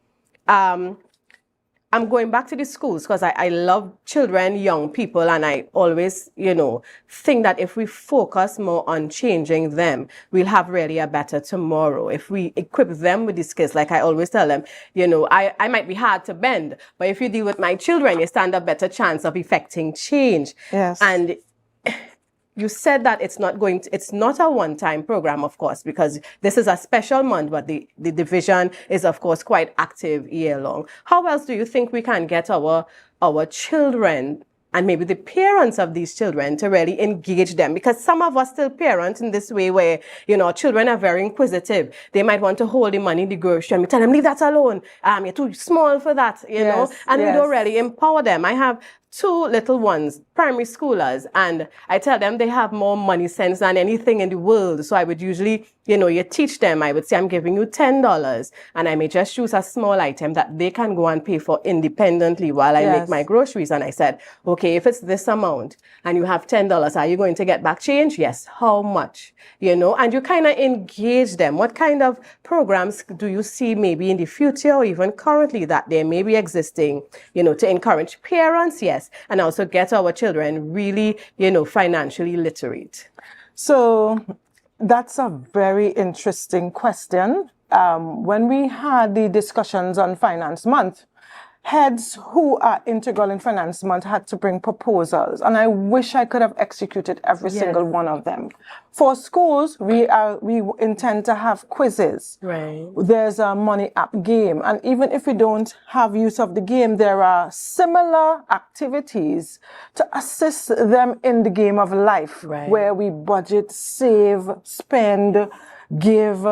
I'm going back to the schools because I love children, young people, and I always, you know, think that if we focus more on changing them, we'll have really a better tomorrow. If we equip them with the skills, like I always tell them, you know, I might be hard to bend, but if you deal with my children, you stand a better chance of effecting change. And you said that it's not a one-time program, of course, because this is a special month, but the division is, of course, quite active year-long. How else do you think we can get our children and maybe the parents of these children to really engage them? Because some of us still parent in this way where, you know, children are very inquisitive. They might want to hold the money in the grocery and we tell them, leave that alone. You're too small for that, you know, and we don't really empower them. I have 2 little ones, primary schoolers, and I tell them they have more money sense than anything in the world. So I would usually, you know, you teach them, I would say, I'm giving you $10, and I may just choose a small item that they can go and pay for independently while I make my groceries. And I said, okay, if it's this amount and you have $10, are you going to get back change? Yes. How much? You know, and you kind of engage them. What kind of programs do you see maybe in the future or even currently that they may be existing, you know, to encourage parents? Yes. And also get our children really, you know, financially literate.
So that's a very interesting question. When we had the discussions on Finance Month, heads who are integral in Finance Month had to bring proposals, and I wish I could have executed every single one of them. For schools, we intend to have quizzes.
Right.
There's a money app game, and even if we don't have use of the game, there are similar activities to assist them in the game of life, where we budget, save, spend, give,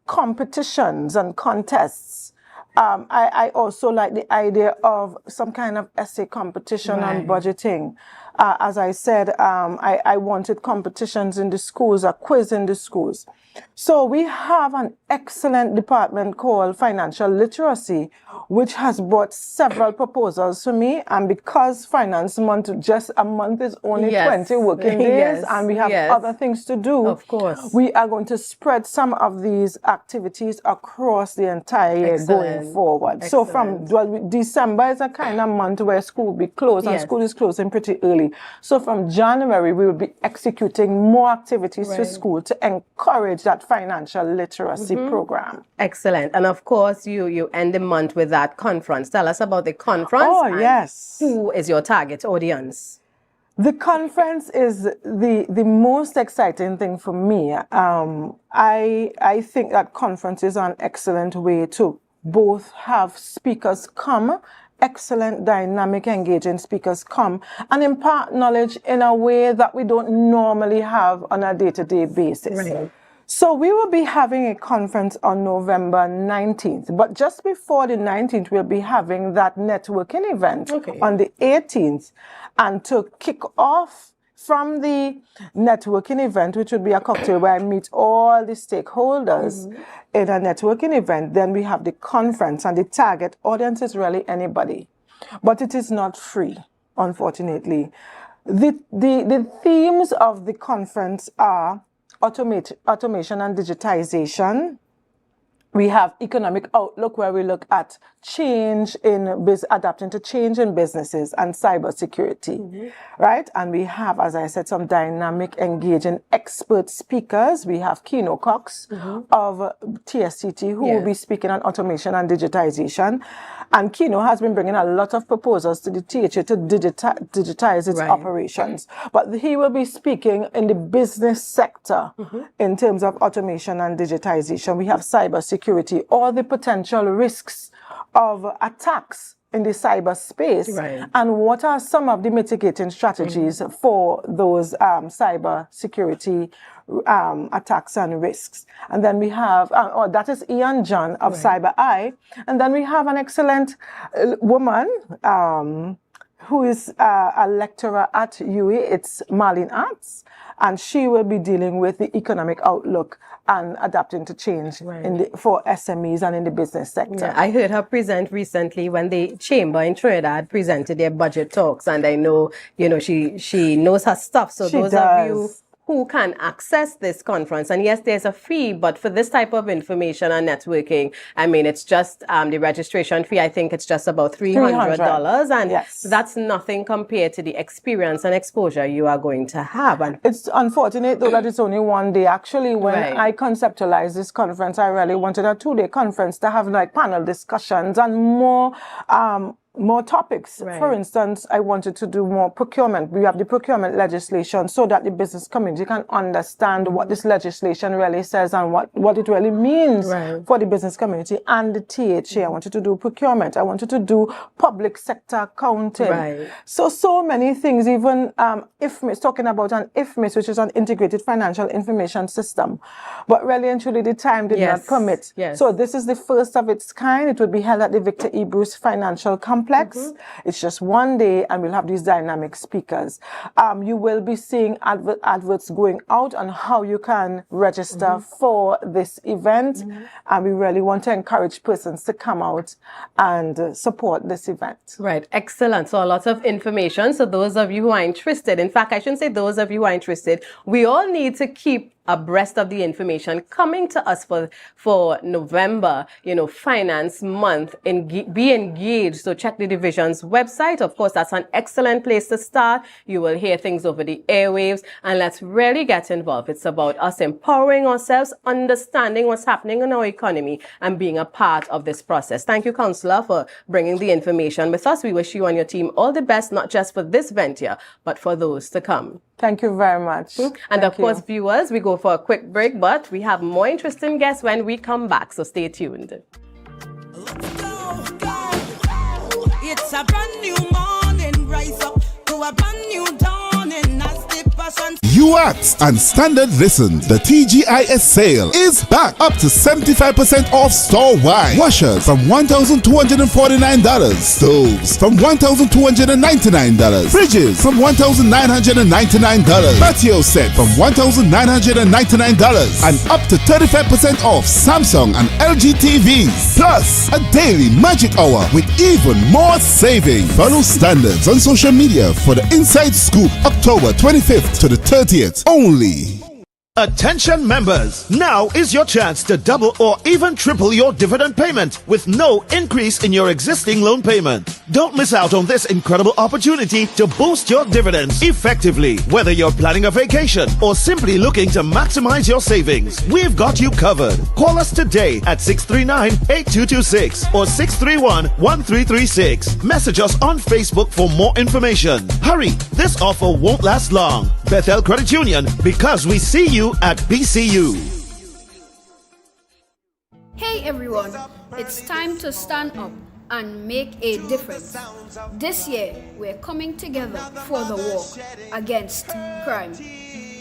competitions and contests. I also like the idea of some kind of essay competition on budgeting. As I said, I wanted competitions in the schools, a quiz in the schools. So we have an excellent department called Financial Literacy, which has brought several proposals to me. And because Finance Month, just a month is only 20 working days, and we have other things to do.
Of course.
We are going to spread some of these activities across the entire year going forward. So from December is a kind of month where school will be closed, and school is closing pretty early. So from January, we will be executing more activities for school to encourage that financial literacy program.
Excellent. And of course, you end the month with that conference. Tell us about the conference.
Oh, yes.
Who is your target audience?
The conference is the most exciting thing for me. I think that conference is an excellent way to both have speakers come, excellent, dynamic, engaging speakers come, and impart knowledge in a way that we don't normally have on a day-to-day basis.
Right.
So we will be having a conference on November 19th, but just before the 19th, we'll be having that networking event on the 18th. And to kick off from the networking event, which would be a cocktail where I meet all the stakeholders in a networking event, then we have the conference, and the target audience is really anybody. But it is not free, unfortunately. The themes of the conference are automation and digitization. We have economic outlook, where we look at change in adapting to change in businesses, and cybersecurity, right? And we have, as I said, some dynamic, engaging expert speakers. We have Kino Cox of TSCT, who will be speaking on automation and digitization. And Kino has been bringing a lot of proposals to the THA to digitize its operations. But he will be speaking in the business sector in terms of automation and digitization. We have cybersecurity, all the potential risks of attacks in the cyberspace, and what are some of the mitigating strategies for those cybersecurity attacks and risks. And then we have, that is Ian John of Cyber Eye. And then we have an excellent woman who is a lecturer at UE. It's Marlene Arts. And she will be dealing with the economic outlook and adapting to change for SMEs and in the business sector.
Yeah, I heard her present recently when the chamber in Trinidad presented their budget talks, and I know, she knows her stuff. So those of you who can access this conference, and yes, there's a fee, but for this type of information and networking, I mean, it's just the registration fee. I think it's just about $300, and that's nothing compared to the experience and exposure you are going to have. And
it's unfortunate, though, that it's only one day. Actually, when I conceptualized this conference, I really wanted a 2-day conference to have like panel discussions and more topics. For instance, I wanted to do more procurement. We have the procurement legislation so that the business community can understand what this legislation really says and what it really means for the business community and the THA. I wanted to do procurement. I wanted to do public sector accounting. So many things, even IFMIS, talking about an IFMIS, which is an integrated financial information system. But really and truly, the time did not permit. So this is the first of its kind. It would be held at the Victor E. Bruce Financial Complex. It's just one day, and we'll have these dynamic speakers. You will be seeing adverts going out on how you can register for this event. And we really want to encourage persons to come out and support this event.
Right. Excellent. So a lot of information. So those of you who are interested, in fact, I shouldn't say those of you who are interested, we all need to keep abreast of the information coming to us for November, Finance Month. Be engaged. So check the division's website. Of course, that's an excellent place to start. You will hear things over the airwaves, and let's really get involved. It's about us empowering ourselves, understanding what's happening in our economy, and being a part of this process. Thank you, Councillor, for bringing the information with us. We wish you and your team all the best, not just for this venture, but for those to come.
Thank you very much.
And of course, viewers, we go for a quick break, but we have more interesting guests when we come back, so stay tuned.
It's a brand new morning, rise up to a brand new dawning as the passion.
You asked and standard listened. The TGIS sale is back up to 75% off store-wide. Washers from $1,249. Stoves from $1,299. Fridges from $1,999. Patio set from $1,999. And up to 35% off Samsung and LG TVs. Plus a daily magic hour with even more savings. Follow standards on social media for the inside scoop October 25th to the 30th only.
Attention members, now is your chance to double or even triple your dividend payment with no increase in your existing loan payment. Don't miss out on this incredible opportunity to boost your dividends effectively. Whether you're planning a vacation or simply looking to maximize your savings, we've got you covered. Call us today at 639-8226 or 631-1336. Message us on Facebook for more information. Hurry, this offer won't last long. Bethel Credit Union, because we see you at BCU.
Hey everyone, it's time to stand up and make a difference. This year, we're coming together for the walk against crime.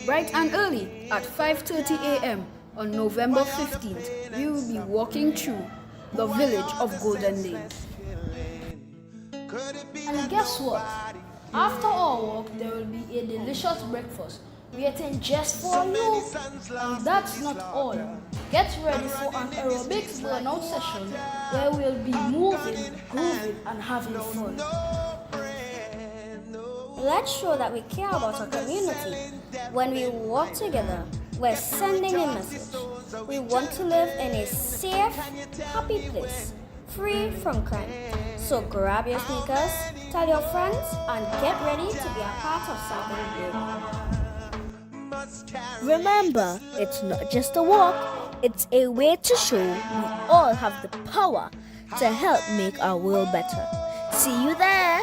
Bright and early at 5:30 a.m. on November 15th, we will be walking through the village of Golden Lane.
And guess what? After our walk, there will be a delicious breakfast waiting just for you. And that's not all. Get ready for an aerobics burnout session where we'll be moving, grooving, and having fun.
Let's show that we care about our community. When we walk together, we're sending a message. We want to live in a safe, happy place, free from crime. So grab your sneakers, tell your friends, and get ready to be a part of something big.
Remember, it's not just a walk, it's a way to show we all have the power to help make our world better. See you there!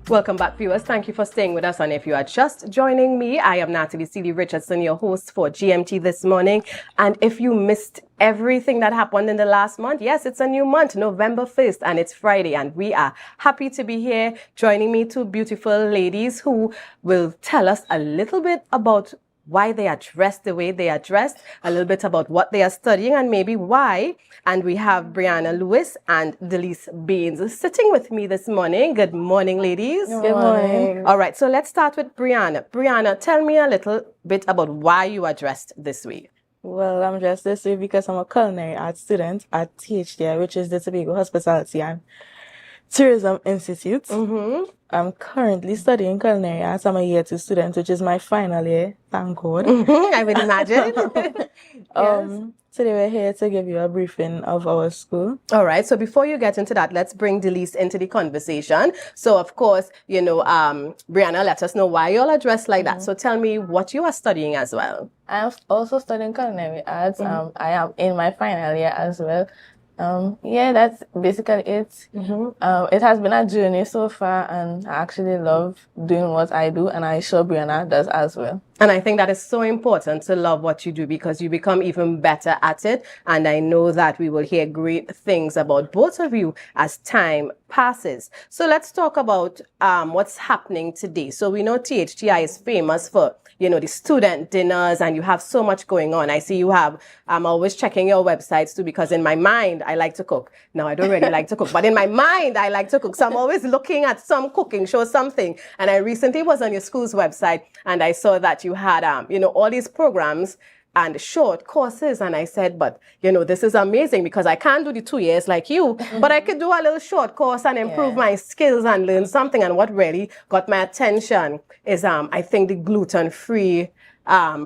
Welcome back, viewers. Thank you for staying with us. And if you are just joining me, I am Natalie Seeley Richardson, your host for GMT this morning. And if you missed everything that happened in the last month, yes, it's a new month, November 1st, and it's Friday. And we are happy to be here. Joining me, two beautiful ladies who will tell us a little bit about why they are dressed the way they are dressed, a little bit about what they are studying and maybe why. And we have Brianna Lewis and Delise Baines sitting with me this morning. Good morning, ladies.
Good morning.
All right, so let's start with Brianna. Brianna, tell me a little bit about why you are dressed this way.
Well, I'm dressed this way because I'm a culinary arts student at THDI, which is the Tobago Hospitality and Tourism Institute. I'm currently studying culinary arts. I'm a year 2 student, which is my final year. Thank God.
I would imagine.
Today we're here to give you a briefing of our school.
All right. So before you get into that, let's bring Delise into the conversation. So of course, you know, Brianna, let us know why you all are dressed like that. So tell me what you are studying as well.
I'm also studying culinary arts. I am in my final year as well. Yeah, that's basically it. It has been a journey so far, and I actually love doing what I do, and I'm sure Brianna does as well.
And I think that is so important to love what you do because you become even better at it. And I know that we will hear great things about both of you as time passes. So let's talk about what's happening today. So we know THTI is famous for, you know, the student dinners, and you have so much going on. I see you have, I'm always checking your websites too, because in my mind, I like to cook. Now, I don't really like to cook, but in my mind, I like to cook. So I'm always looking at some cooking show, something. And I recently was on your school's website and I saw that you had, you know, all these programs and short courses. And I said, but, you know, this is amazing because I can't do the 2 years like you, but I could do a little short course and improve my skills and learn something. And what really got my attention is, I think, the gluten-free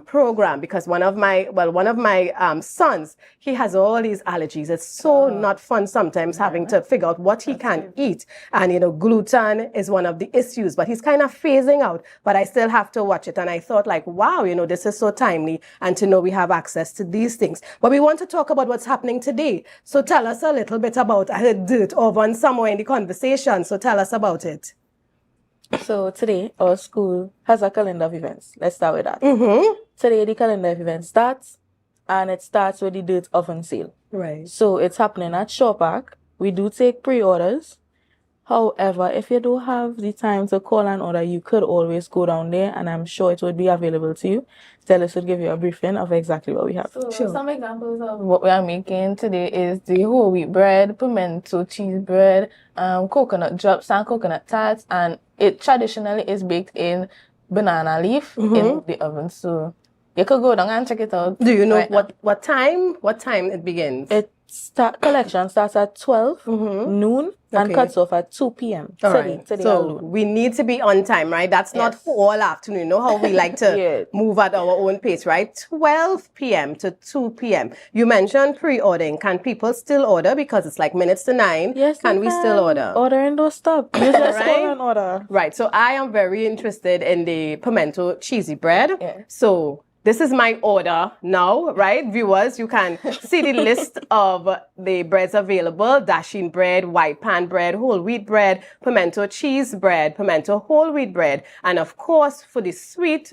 program, because one of my sons, he has all these allergies. It's so not fun sometimes having to figure out what he can eat. And, you know, gluten is one of the issues, but he's kind of phasing out, but I still have to watch it. And I thought like, wow, you know, this is so timely, and to know we have access to these things. But we want to talk about what's happening today. So tell us a little bit about, I heard dirt oven somewhere in the conversation. So tell us about it.
So today, our school has a calendar of events. Let's start with that. Today, the calendar of events starts, and it starts with the dirt oven sale.
Right.
So it's happening at Shaw Park. We do take pre-orders. However, if you don't have the time to call an order, you could always go down there, and I'm sure it would be available to you. Delise would give you a briefing of exactly what we have.
So some examples of what we are making today is the whole wheat bread, pimento cheese bread, coconut drops and coconut tarts, and it traditionally is baked in banana leaf in the oven. So you could go down and check it out.
Do you know what time it begins?
Collection starts at 12 noon and cuts off at 2 p.m.
Today so we need to be on time, right? That's not all afternoon. You know how we like to move at our own pace, right? 12 p.m. to 2 p.m. You mentioned pre-ordering. Can people still order? Because it's like minutes to 9.
Yes,
can we still order?
Order and don't stop. You just call and order.
Right. So I am very interested in the pimento cheesy bread. So this is my order now, right? Viewers, you can see the list of the breads available: dasheen bread, white pan bread, whole wheat bread, pimento cheese bread, pimento whole wheat bread. And of course, for the sweet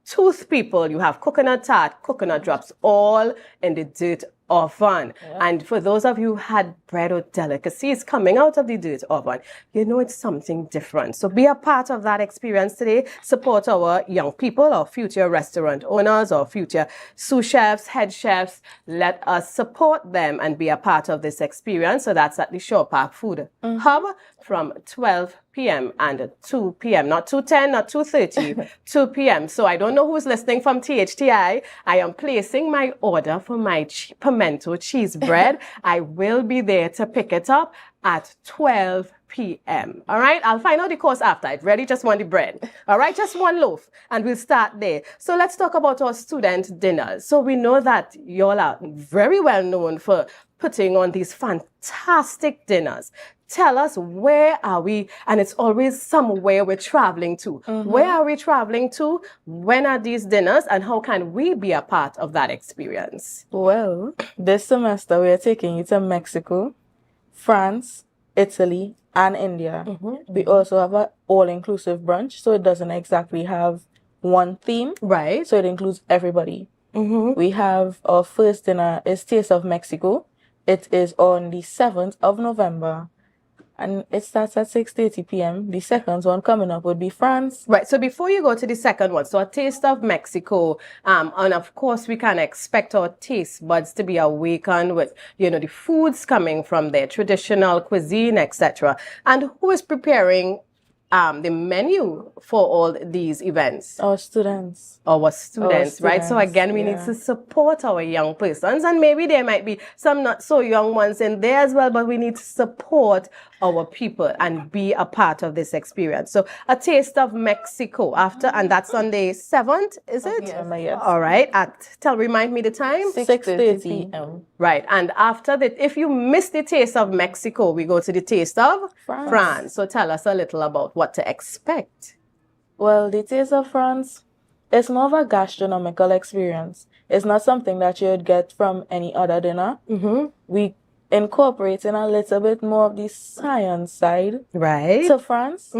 tooth people, you have coconut tart, coconut drops, all in the dirt oven. And for those of you who had bread or delicacies coming out of the dirt oven, you know it's something different. So be a part of that experience today. Support our young people, our future restaurant owners, or future sous chefs, head chefs. Let us support them and be a part of this experience. So that's at the Shaw Park Food Hub from 12 p.m. and 2 p.m. Not 2:10, not 2:30, 2 p.m. So I don't know who's listening from THTI. I am placing my order for my pimento cheese bread. I will be there to pick it up at 12 p.m. All right, I'll find out the course after. I really just want the bread. All right, just one loaf, and we'll start there. So let's talk about our student dinners. So we know that y'all are very well known for putting on these fantastic dinners. Tell us, where are we? And it's always somewhere we're traveling to. Where are we traveling to? When are these dinners? And how can we be a part of that experience?
Well, this semester we are taking you to Mexico, France, Italy,
and India. We also have an all-inclusive brunch, so it doesn't exactly have one theme.
Right.
So it includes everybody. We have our first dinner is Taste of Mexico. It is on the 7th of November. And it starts at 6:30 p.m. The second one coming up would be France.
Right. So before you go to the second one, so a taste of Mexico, and of course we can expect our taste buds to be awakened with, the foods coming from their traditional cuisine, etc. And who is preparing the menu for all these events?
Our students.
Our students, right? So again, we need to support our young persons, and maybe there might be some not so young ones in there as well, but we need to support our people and be a part of this experience. So a taste of Mexico and that's on the 7th, is it?
Yes.
All right. Remind me the time?
6:30 p.m.
Right. And after that, if you miss the taste of Mexico, we go to the taste of France. So tell us a little about what to expect.
Well, the taste of France is more of a gastronomical experience. It's not something that you would get from any other dinner. We incorporating a little bit more of the science side to France.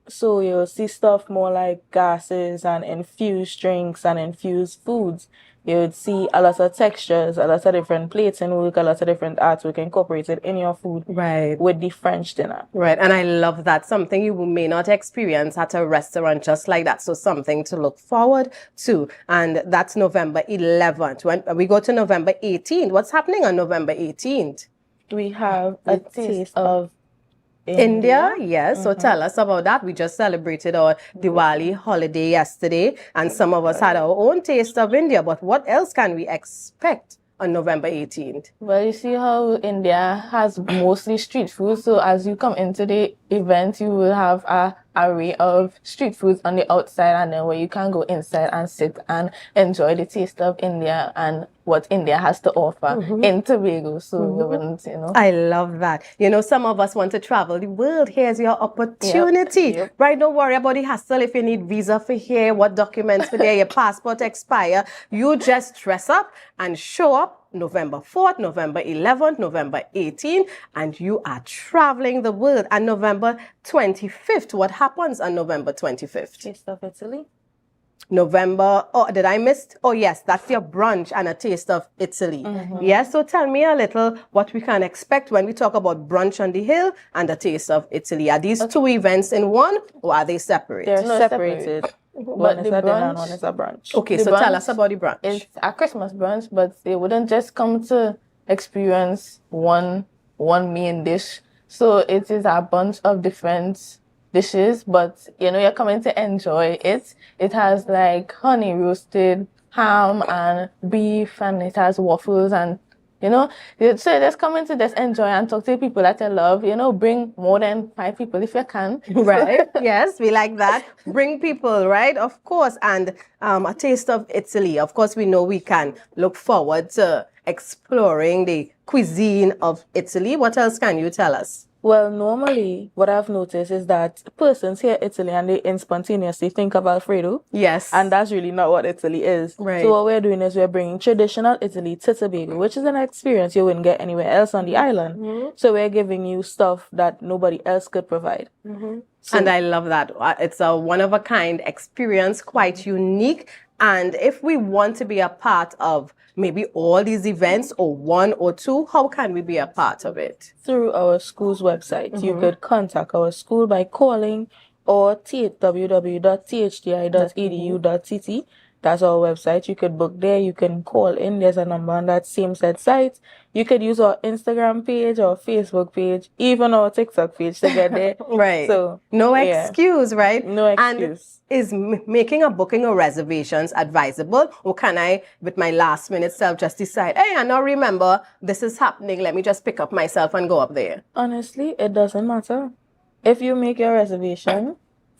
So you'll see stuff more like gases and infused drinks and infused foods. You would see a lot of textures, a lot of different plates and work, a lot of different artwork incorporated in your food with the French dinner.
Right, and I love that. Something you may not experience at a restaurant just like that. So something to look forward to. And that's November 11th. When we go to November 18th, what's happening on November 18th?
We have a taste of
India, yes. So tell us about that. We just celebrated our Diwali holiday yesterday, and some of us had our own taste of India. But what else can we expect on November 18th?
Well, you see how India has mostly street food. So as you come into the event, you will have a array of street foods on the outside, and then where you can go inside and sit and enjoy the taste of India and what India has to offer in Tobago. So you wouldn't,
I love that. Some of us want to travel the world. Here's your opportunity. Right? Don't worry about the hassle. If you need visa for here, what documents for there, your passport expire, you just dress up and show up November 4th, November 11th, November 18th, and you are traveling the world. And November 25th, what happens on November 25th?
Taste of Italy.
Did I miss? Oh, yes, that's your brunch and a taste of Italy. Yes, so tell me a little what we can expect when we talk about brunch on the hill and a taste of Italy. Are these two events in one, or are they separate?
They're separated. One is a dinner and one is a brunch.
Okay, so tell us about the brunch.
It's a Christmas brunch, but they wouldn't just come to experience one main dish. So it is a bunch of different dishes, but you're coming to enjoy it. It has like honey roasted ham and beef, and it has waffles, and so just come in to just enjoy and talk to the people that you love. Bring more than 5 people if you can.
Right. Yes, we like that. Bring people, right? Of course. And a taste of Italy. Of course, we know we can look forward to exploring the cuisine of Italy. What else can you tell us?
Well, normally what I've noticed is that persons hear Italy and they spontaneously think of Alfredo.
Yes.
And that's really not what Italy is.
Right.
So what we're doing is we're bringing traditional Italy to Tobago, which is an experience you wouldn't get anywhere else on the island. So we're giving you stuff that nobody else could provide.
So, and I love that. It's a one-of-a-kind experience, quite unique. And if we want to be a part of maybe all these events or one or two, how can we be a part of it?
Through our school's website. You could contact our school by calling or www.thdi.edu.tt. That's our website. You could book there. You can call in. There's a number on that same said site. You could use our Instagram page or Facebook page, even our TikTok page to get there.
Right.
So
no excuse, right?
No excuse.
And is making a booking or reservations advisable? Or can I, with my last minute self, just decide, hey, I now remember this is happening. Let me just pick up myself and go up there?
Honestly, it doesn't matter. If you make your reservation,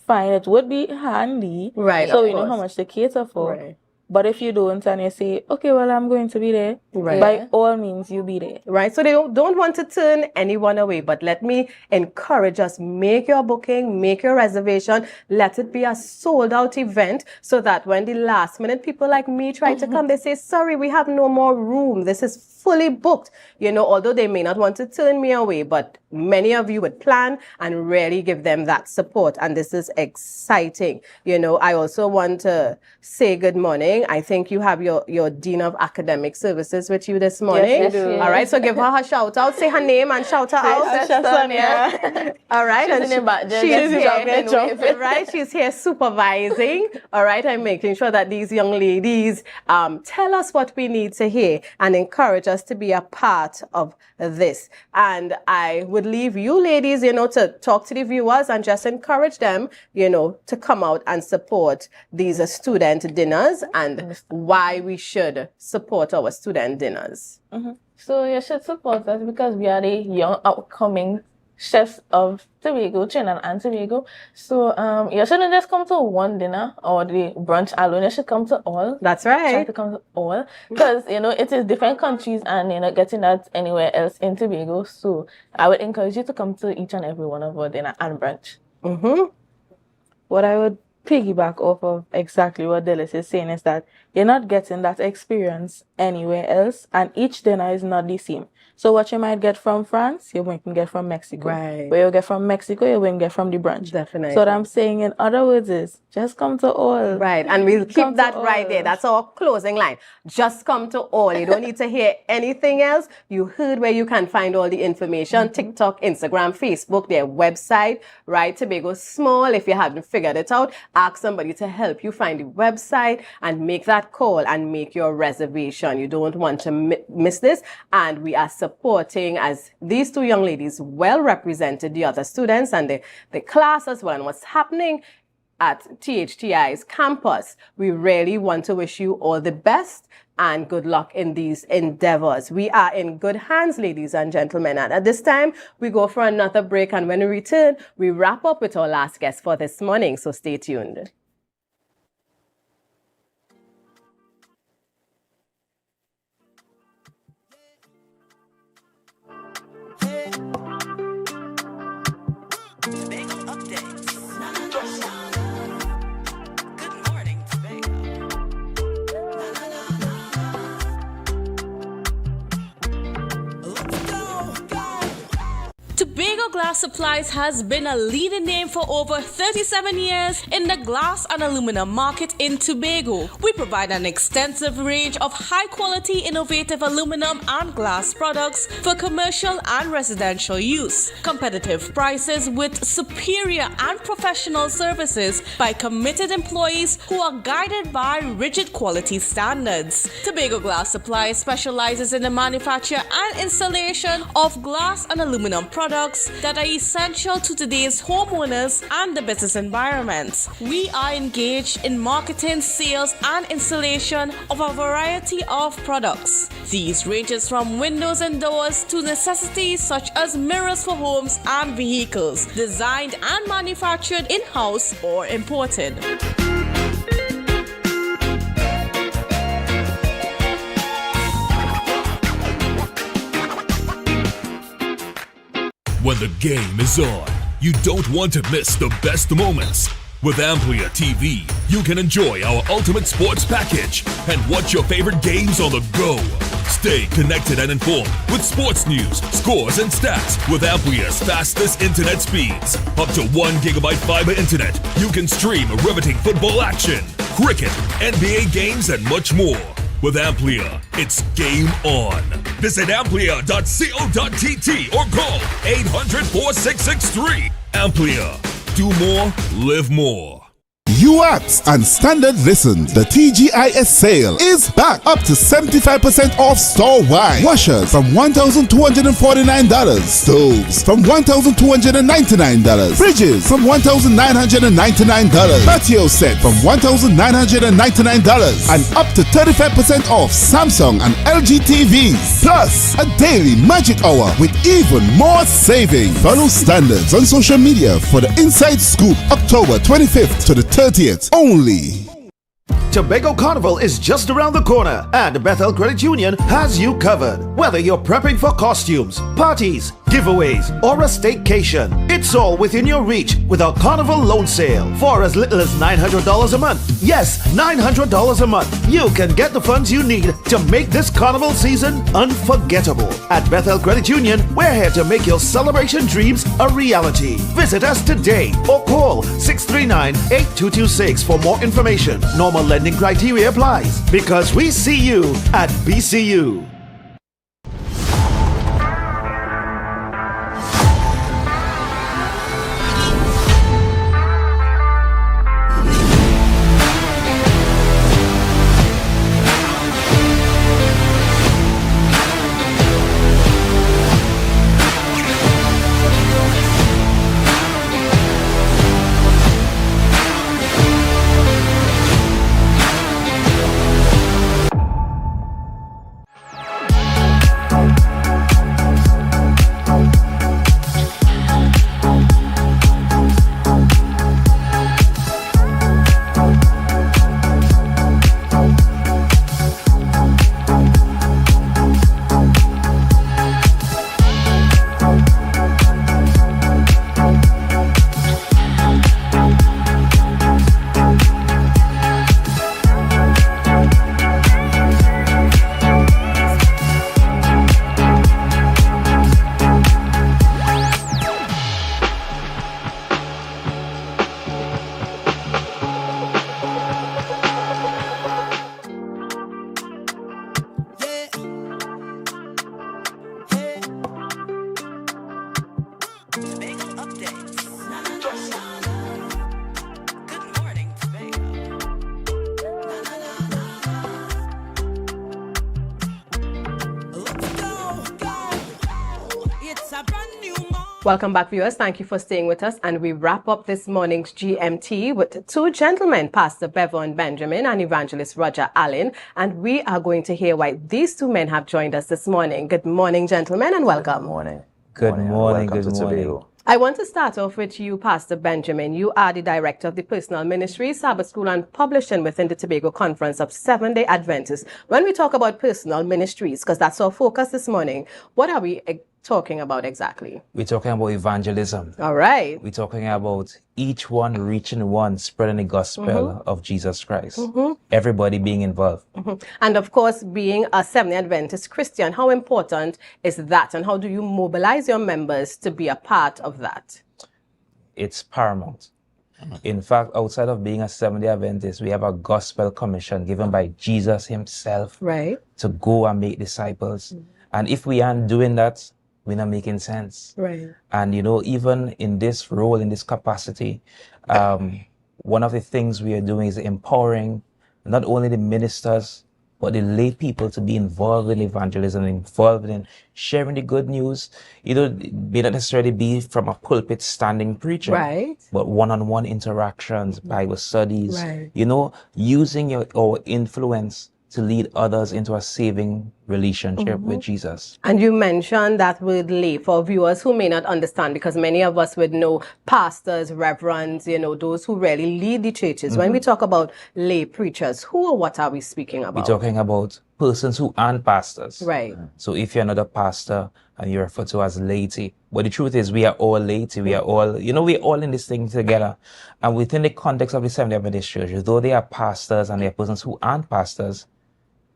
fine, it would be handy.
Right.
So you know how much to cater for.
Right.
But if you don't and you say, okay, well, I'm going to be there, by all means, you be there.
Right. So they don't want to turn anyone away, but let me encourage us, make your booking, make your reservation, let it be a sold out event so that when the last minute people like me try to come, they say, sorry, we have no more room. This is fully booked. You know, although they may not want to turn me away, but many of you would plan and really give them that support. And this is exciting. You know, I also want to say good morning. I think you have your Dean of Academic Services with you this morning.
Yes, yes.
All right, so give her a shout out. Say her name and shout her out. All right,
She's in the back.
she's here. Right, she's here supervising. All right, I'm making sure that these young ladies tell us what we need to hear and encourage us to be a part of this. And I would leave you ladies, you know, to talk to the viewers and just encourage them, you know, to come out and support these student dinners and why we should support our student dinners.
So you should support us because we are the young upcoming chefs of Tobago, Trinidad and Tobago. So you shouldn't just come to one dinner or the brunch alone. You should come to all.
That's right.
Try to come to all because, you know, it is different countries and you're not getting that anywhere else in Tobago. So I would encourage you to come to each and every one of our dinner and brunch.
What I would piggyback off of exactly what Delis is saying is that you're not getting that experience anywhere else, and each dinner is not the same. So what you might get from France, you won't get from Mexico.
Right.
What you get from Mexico, you won't get from the brunch.
Definitely.
So what I'm saying in other words is, just come to all.
Right, and we'll keep that right there. That's our closing line. Just come to all. You don't need to hear anything else. You heard where you can find all the information. TikTok, Instagram, Facebook, their website, right? Tobago Small. If you haven't figured it out, ask somebody to help you find the website and make that call and make your reservation. You don't want to miss this. And we are supporting, as these two young ladies well represented the other students and the class as well, and what's happening at THTI's campus. We really want to wish you all the best and good luck in these endeavors. We are in good hands, ladies and gentlemen. And at this time, we go for another break. And when we return, we wrap up with our last guest for this morning. So stay tuned.
Tobago Glass Supplies has been a leading name for over 37 years in the glass and aluminum market in Tobago. We provide an extensive range of high-quality, innovative aluminum and glass products for commercial and residential use. Competitive prices with superior and professional services by committed employees who are guided by rigid quality standards. Tobago Glass Supplies specializes in the manufacture and installation of glass and aluminum products that are essential to today's homeowners and the business environment. We are engaged in marketing, sales, and installation of a variety of products. These ranges from windows and doors to necessities such as mirrors for homes and vehicles, designed and manufactured in-house or imported.
When the game is on, you don't want to miss the best moments. With Amplia TV, you can enjoy our ultimate sports package and watch your favorite games on the go. Stay connected and informed with sports news, scores, and stats with Amplia's fastest internet speeds. Up to 1 GB fiber internet, you can stream riveting football action, cricket, NBA games, and much more. With Amplia, it's game on. Visit amplia.co.tt or call 800-4663. Amplia. Do more, live more.
UAPs and standard listen. The TGIS sale is back up to 75% off store-wide. Washers from $1,249. Stoves from $1,299. Fridges from $1,999. Patio set from $1,999. And up to 35% off Samsung and LG TVs. Plus a daily magic hour with even more savings. Follow standards on social media for the inside scoop October 25th to the 30th only.
Tobago Carnival is just around the corner, and Bethel Credit Union has you covered. Whether you're prepping for costumes, parties, giveaways, or a staycation, it's all within your reach with our Carnival loan sale. For as little as $900 a month, yes, $900 a month, you can get the funds you need to make this Carnival season unforgettable. At Bethel Credit Union, we're here to make your celebration dreams a reality. Visit us today or call 639-8226 for more information. Normal lending criteria applies because we see you at BCU.
Welcome back, viewers. Thank you for staying with us. And we wrap up this morning's GMT with two gentlemen, Pastor Bevan Benjamin and Evangelist Roger Allen. And we are going to hear why these two men have joined us this morning. Good morning, gentlemen, and welcome.
Good morning. Good morning. Good morning.
I want to start off with you, Pastor Benjamin. You are the director of the Personal Ministry, Sabbath School and Publishing within the Tobago Conference of Seventh-day Adventists. When we talk about personal ministries, because that's our focus this morning, what are we talking about exactly?
We're talking about evangelism.
All right.
We're talking about each one reaching one, spreading the gospel of Jesus Christ. Everybody being involved.
And of course, being a Seventh-day Adventist Christian, how important is that? And how do you mobilize your members to be a part of that?
It's paramount. In fact, outside of being a Seventh-day Adventist, we have a gospel commission given by Jesus himself to go and make disciples. And if we aren't doing that, we're not making sense.
Right.
And, you know, even in this role, in this capacity, one of the things we are doing is empowering not only the ministers, but the lay people to be involved in evangelism, involved in sharing the good news. You know, may not necessarily be from a pulpit standing preacher, but one-on-one interactions, Bible studies, you know, using our influence to lead others into a saving relationship with Jesus.
And you mentioned that word lay for viewers who may not understand, because many of us would know pastors, reverends, you know, those who really lead the churches. When we talk about lay preachers, who or what are we speaking about?
We're talking about persons who aren't pastors.
Right.
So if you're not a pastor and you're referred to as laity, but the truth is we are all laity. We are all, you know, we're all in this thing together. And within the context of the Seventh-day Adventist Church, though they are pastors and they are persons who aren't pastors,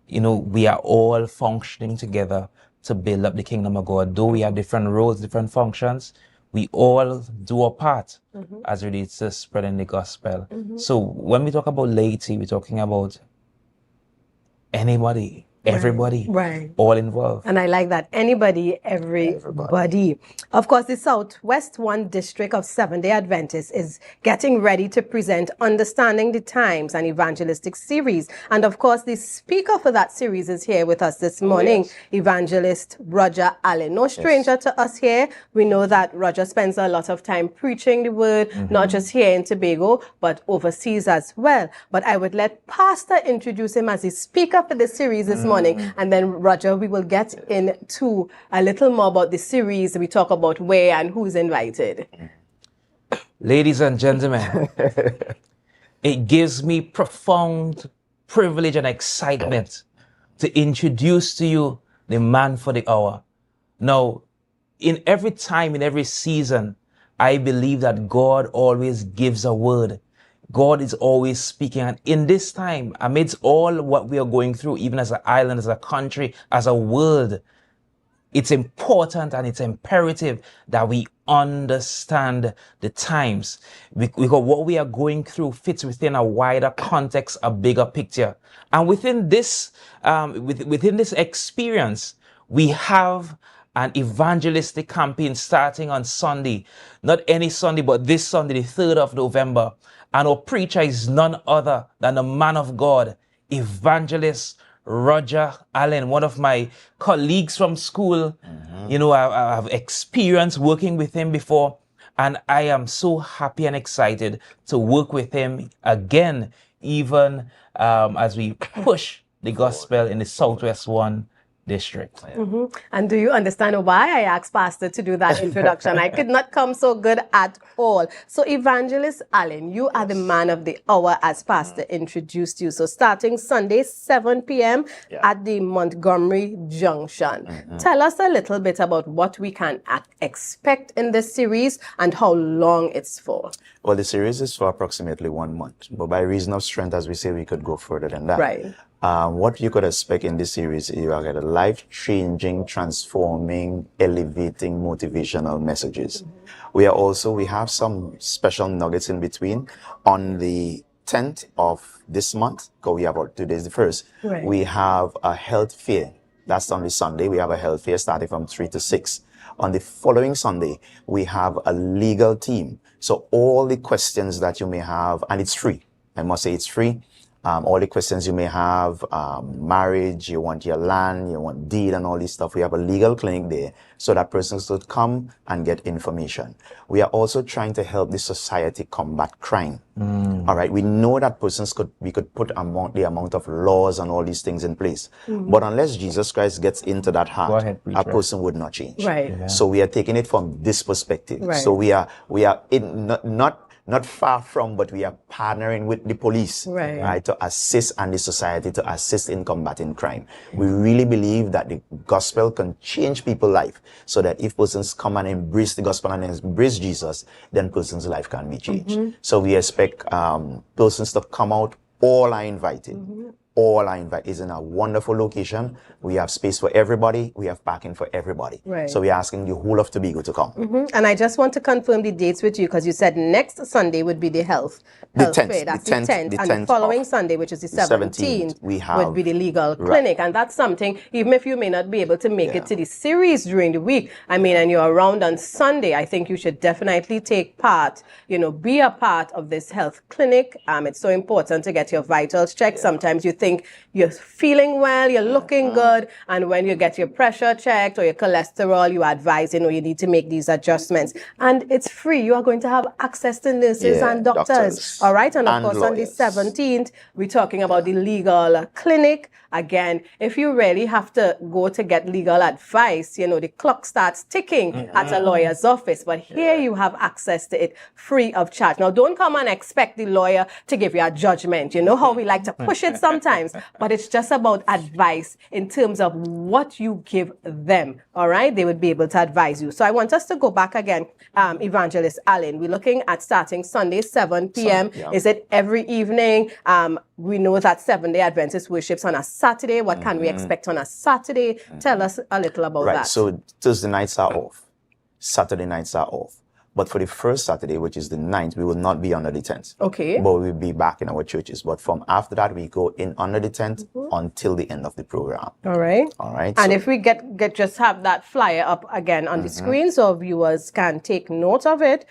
you know, we are all functioning together to build up the kingdom of God. Though we have different roles, different functions, we all do our part as it relates to spreading the gospel. So when we talk about laity, we're talking about anybody, everybody, all involved.
And I like that. Anybody, everybody. Of course, the Southwest 1 District of Seventh-day Adventists is getting ready to present Understanding the Times, an evangelistic series. And of course, the speaker for that series is here with us this morning, Evangelist Roger Allen. No stranger to us here. We know that Roger spends a lot of time preaching the word, not just here in Tobago, but overseas as well. But I would let Pastor introduce him as the speaker for the series this morning. And then, Roger, we will get into a little more about the series. We talk about where and who's invited.
Ladies and gentlemen, it gives me profound privilege and excitement to introduce to you the man for the hour. Now, in every time, in every season, I believe that God always gives a word. God is always speaking. And in this time, amidst all what we are going through, even as an island, as a country, as a world, it's important and it's imperative that we understand the times, because what we are going through fits within a wider context, a bigger picture. And within this, within this experience, we have an evangelistic campaign starting on Sunday, not any Sunday, but this Sunday, the 3rd of November. And our preacher is none other than the man of God, Evangelist Roger Allen, one of my colleagues from school. You know, I've experienced working with him before, and I am so happy and excited to work with him again, even as we push the gospel in the Southwest 1 district.
And do you understand why I asked Pastor to do that introduction? I could not come so good at all. So Evangelist Allen, you are the man of the hour as Pastor introduced you. So starting Sunday, 7 p.m. at the Montgomery Junction. Tell us a little bit about what we can expect in this series and how long it's for.
Well, the series is for approximately 1 month, but by reason of strength, as we say, we could go further than that.
Right.
What you could expect in this series, you are getting life-changing, transforming, elevating, motivational messages. We have some special nuggets in between. On the 10th of this month, because we have today's the 1st,
Right.
we have a health fair. That's on the Sunday. We have a health fair starting from 3 to 6. On the following Sunday, we have a legal team. So all the questions that you may have, and it's free. I must say it's free. All the questions you may have, marriage, you want your land, you want deed and all this stuff. We have a legal clinic there so that persons could come and get information. We are also trying to help the society combat crime. All right. We know that we could put the amount of laws and all these things in place. But unless Jesus Christ gets into that heart, a person would not change.
Right.
Yeah. So we are taking it from this perspective.
Right.
So we are not far from, but we are partnering with the police, right, to assist, and the society to assist in combating crime. We really believe that the gospel can change people's life, so that if persons come and embrace the gospel and embrace Jesus, then persons' life can be changed. So we expect persons to come out. All are invited. All are invited. It's in a wonderful location. We have space for everybody. We have parking for everybody.
Right.
So we're asking the whole of Tobago to come.
And I just want to confirm the dates with you, because you said next Sunday would be the health fair. That's the 10th. And the following Sunday, which is the 17th, would be the legal clinic. And that's something, even if you may not be able to make it to the series during the week, I mean, and you're around on Sunday, I think you should definitely take part, be a part of this health clinic. It's so important to get your vitals checked. Sometimes you think you're feeling well, you're looking good, and when you get your pressure checked or your cholesterol, you advise, you need to make these adjustments. And it's free. You are going to have access to nurses and doctors. All right. And of course, lawyers. On the 17th, we're talking about the legal clinic. Again, if you really have to go to get legal advice, the clock starts ticking at a lawyer's office. But here you have access to it free of charge. Now, don't come and expect the lawyer to give you a judgment. You know how we like to push it sometimes, but it's just about advice in terms of what you give them. All right? They would be able to advise you. So I want us to go back again. Evangelist Allen, we're looking at starting Sunday, 7 p.m. Is it every evening? We know that Seventh-day Adventist worships on a Saturday. What can we expect on a Saturday? Tell us a little about that.
So Thursday nights are off. Saturday nights are off. But for the first Saturday, which is the 9th, we will not be under the 10th.
Okay.
But we'll be back in our churches. But from after that, we go in under the 10th until the end of the program.
All right.
All right.
And if we just have that flyer up again on the screen so viewers can take note of it.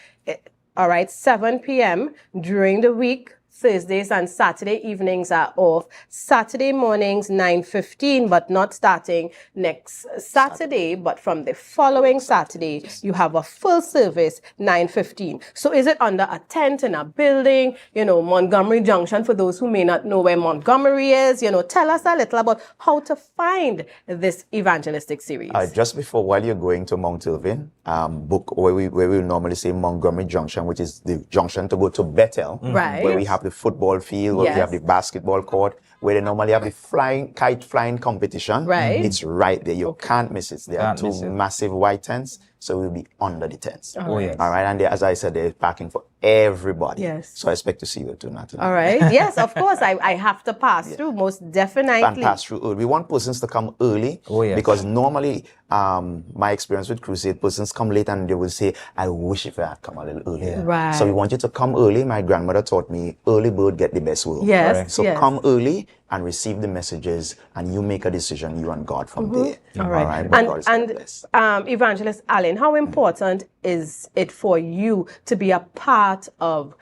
All right. 7 p.m. during the week. Thursdays and Saturday evenings are off. Saturday mornings, 9:15, but not starting next Saturday, but from the following Saturday, you have a full service, 9:15. So is it under a tent in a building? Montgomery Junction, for those who may not know where Montgomery is, tell us a little about how to find this evangelistic series.
Just before, while you're going to Mount Irvin, book where we normally say Montgomery Junction, which is the junction to go to Bethel,
right,
where we have have the football field, where we have the basketball court, where they normally have the kite flying competition.
Right.
It's right there. You can't miss it. There are two massive white tents, so we'll be under the tents.
Oh, yes.
All right. And there, as I said, there's parking for everybody.
Yes.
So I expect to see you too, Natalie.
All right. Yes, of course. I have to pass through, most definitely.
And pass through early. We want persons to come early because normally, my experience with Crusade, persons come late and they will say, I wish if I had come a little earlier.
Right.
So we want you to come early. My grandmother taught me, early bird get the best world.
Yes. Correct.
So
Yes.
come early and receive the messages, and you make a decision, you and God from there.
All right.
But God is gonna bless.
Evangelist Allen, how important is it for you to be a part of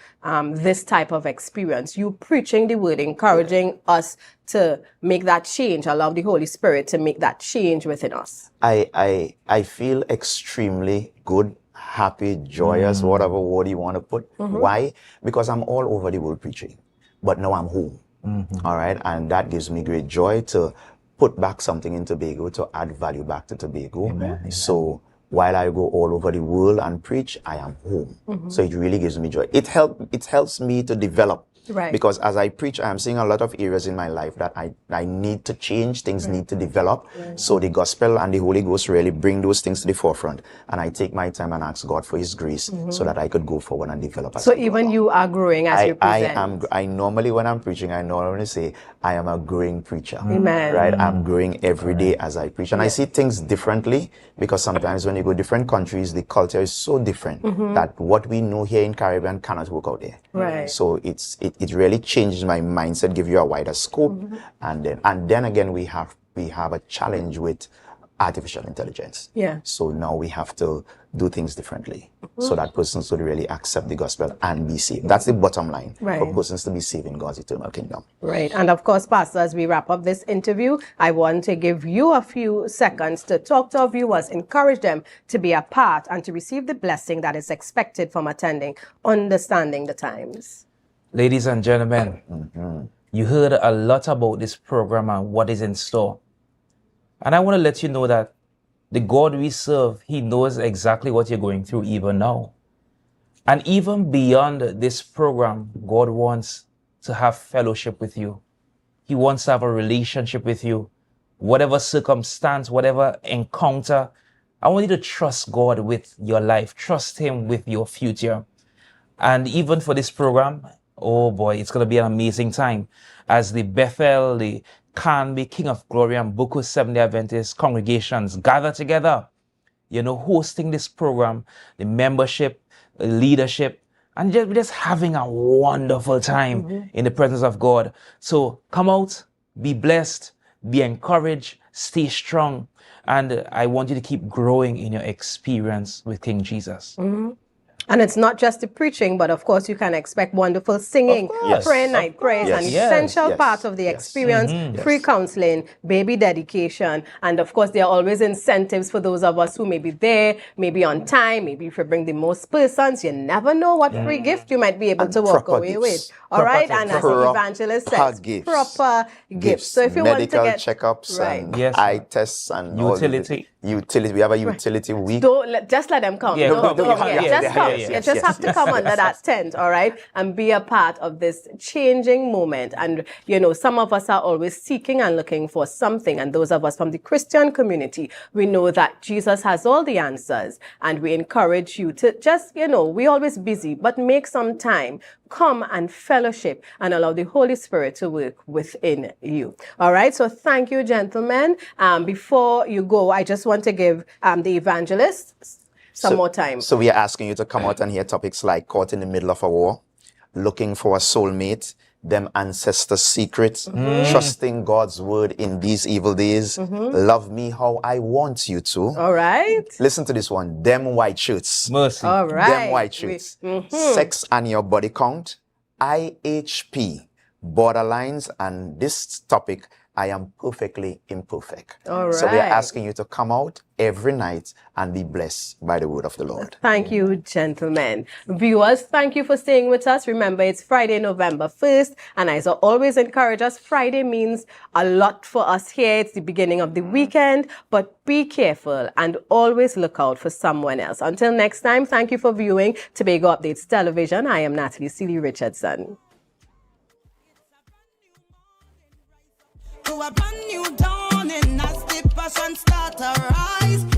this type of experience? You preaching the word, encouraging us to make that change, allow the Holy Spirit to make that change within us.
I feel extremely good, happy, joyous, whatever word you want to put. Why? Because I'm all over the world preaching, but now I'm home. All right. And that gives me great joy to put back something in Tobago, to add value back to Tobago. So while I go all over the world and preach, I am home. So it really gives me joy. It helps me to develop.
Right.
Because as I preach, I am seeing a lot of areas in my life that I need to change, things need to develop. So the gospel and the Holy Ghost really bring those things to the forefront. And I take my time and ask God for His grace so that I could go forward and develop. As
So even you are growing as you present.
I normally, when I'm preaching, I normally say, I am a growing preacher.
Amen.
Right? I'm growing every day as I preach. And I see things differently because sometimes when you go different countries, the culture is so different that what we know here in Caribbean cannot work out there.
Right.
So it really changes my mindset, give you a wider scope. And then again, we have a challenge with artificial intelligence.
Yeah.
So now we have to do things differently so that persons would really accept the gospel and be saved. That's the bottom line,
Right.
for persons to be saved in God's eternal kingdom.
Right. And of course, Pastor, as we wrap up this interview, I want to give you a few seconds to talk to our viewers, encourage them to be a part and to receive the blessing that is expected from attending, understanding the times.
Ladies and gentlemen, you heard a lot about this program and what is in store. And I want to let you know that the God we serve, He knows exactly what you're going through even now. And even beyond this program, God wants to have fellowship with you. He wants to have a relationship with you. Whatever circumstance, whatever encounter, I want you to trust God with your life. Trust Him with your future. And even for this program, oh boy, it's going to be an amazing time as the Bethel, the Canby, King of Glory, and Boko Seventh-day Adventist congregations gather together, hosting this program, the membership, the leadership, and just having a wonderful time in the presence of God. So come out, be blessed, be encouraged, stay strong, and I want you to keep growing in your experience with King Jesus.
And it's not just the preaching, but of course you can expect wonderful singing, prayer night, praise, an essential part of the experience, free counseling, baby dedication. And of course there are always incentives for those of us who may be there, maybe on time, maybe if you bring the most persons, you never know what free gift you might be able to walk away with. All right, and as the evangelist says, proper gifts. So if you want to get
checkups and eye tests and
utility.
We have a utility week.
Just let them come.
Yeah,
Don't
come.
just come. You just have to come under that tent, all right, and be a part of this changing moment. And, some of us are always seeking and looking for something. And those of us from the Christian community, we know that Jesus has all the answers. And we encourage you to just, we're always busy, but make some time. Come and fellowship and allow the Holy Spirit to work within you. All right. So thank you, gentlemen. Before you go, I just want to give the evangelist some more time.
So we are asking you to come out and hear topics like caught in the middle of a war, looking for a soulmate, them ancestor secrets, trusting God's word in these evil days, love me how I want you to.
All right.
Listen to this one, them white shirts.
Mercy.
All right.
Them white shirts. Sex and your body count, IHP, borderlines, and this topic, I am perfectly imperfect.
All right.
So we are asking you to come out every night and be blessed by the word of the Lord.
Thank you, gentlemen. Viewers, thank you for staying with us. Remember, it's Friday, November 1st. And as I always encourage us, Friday means a lot for us here. It's the beginning of the weekend. But be careful and always look out for someone else. Until next time, thank you for viewing Tobago Updates Television. I am Natalie Seeley Richardson.
passion start to rise.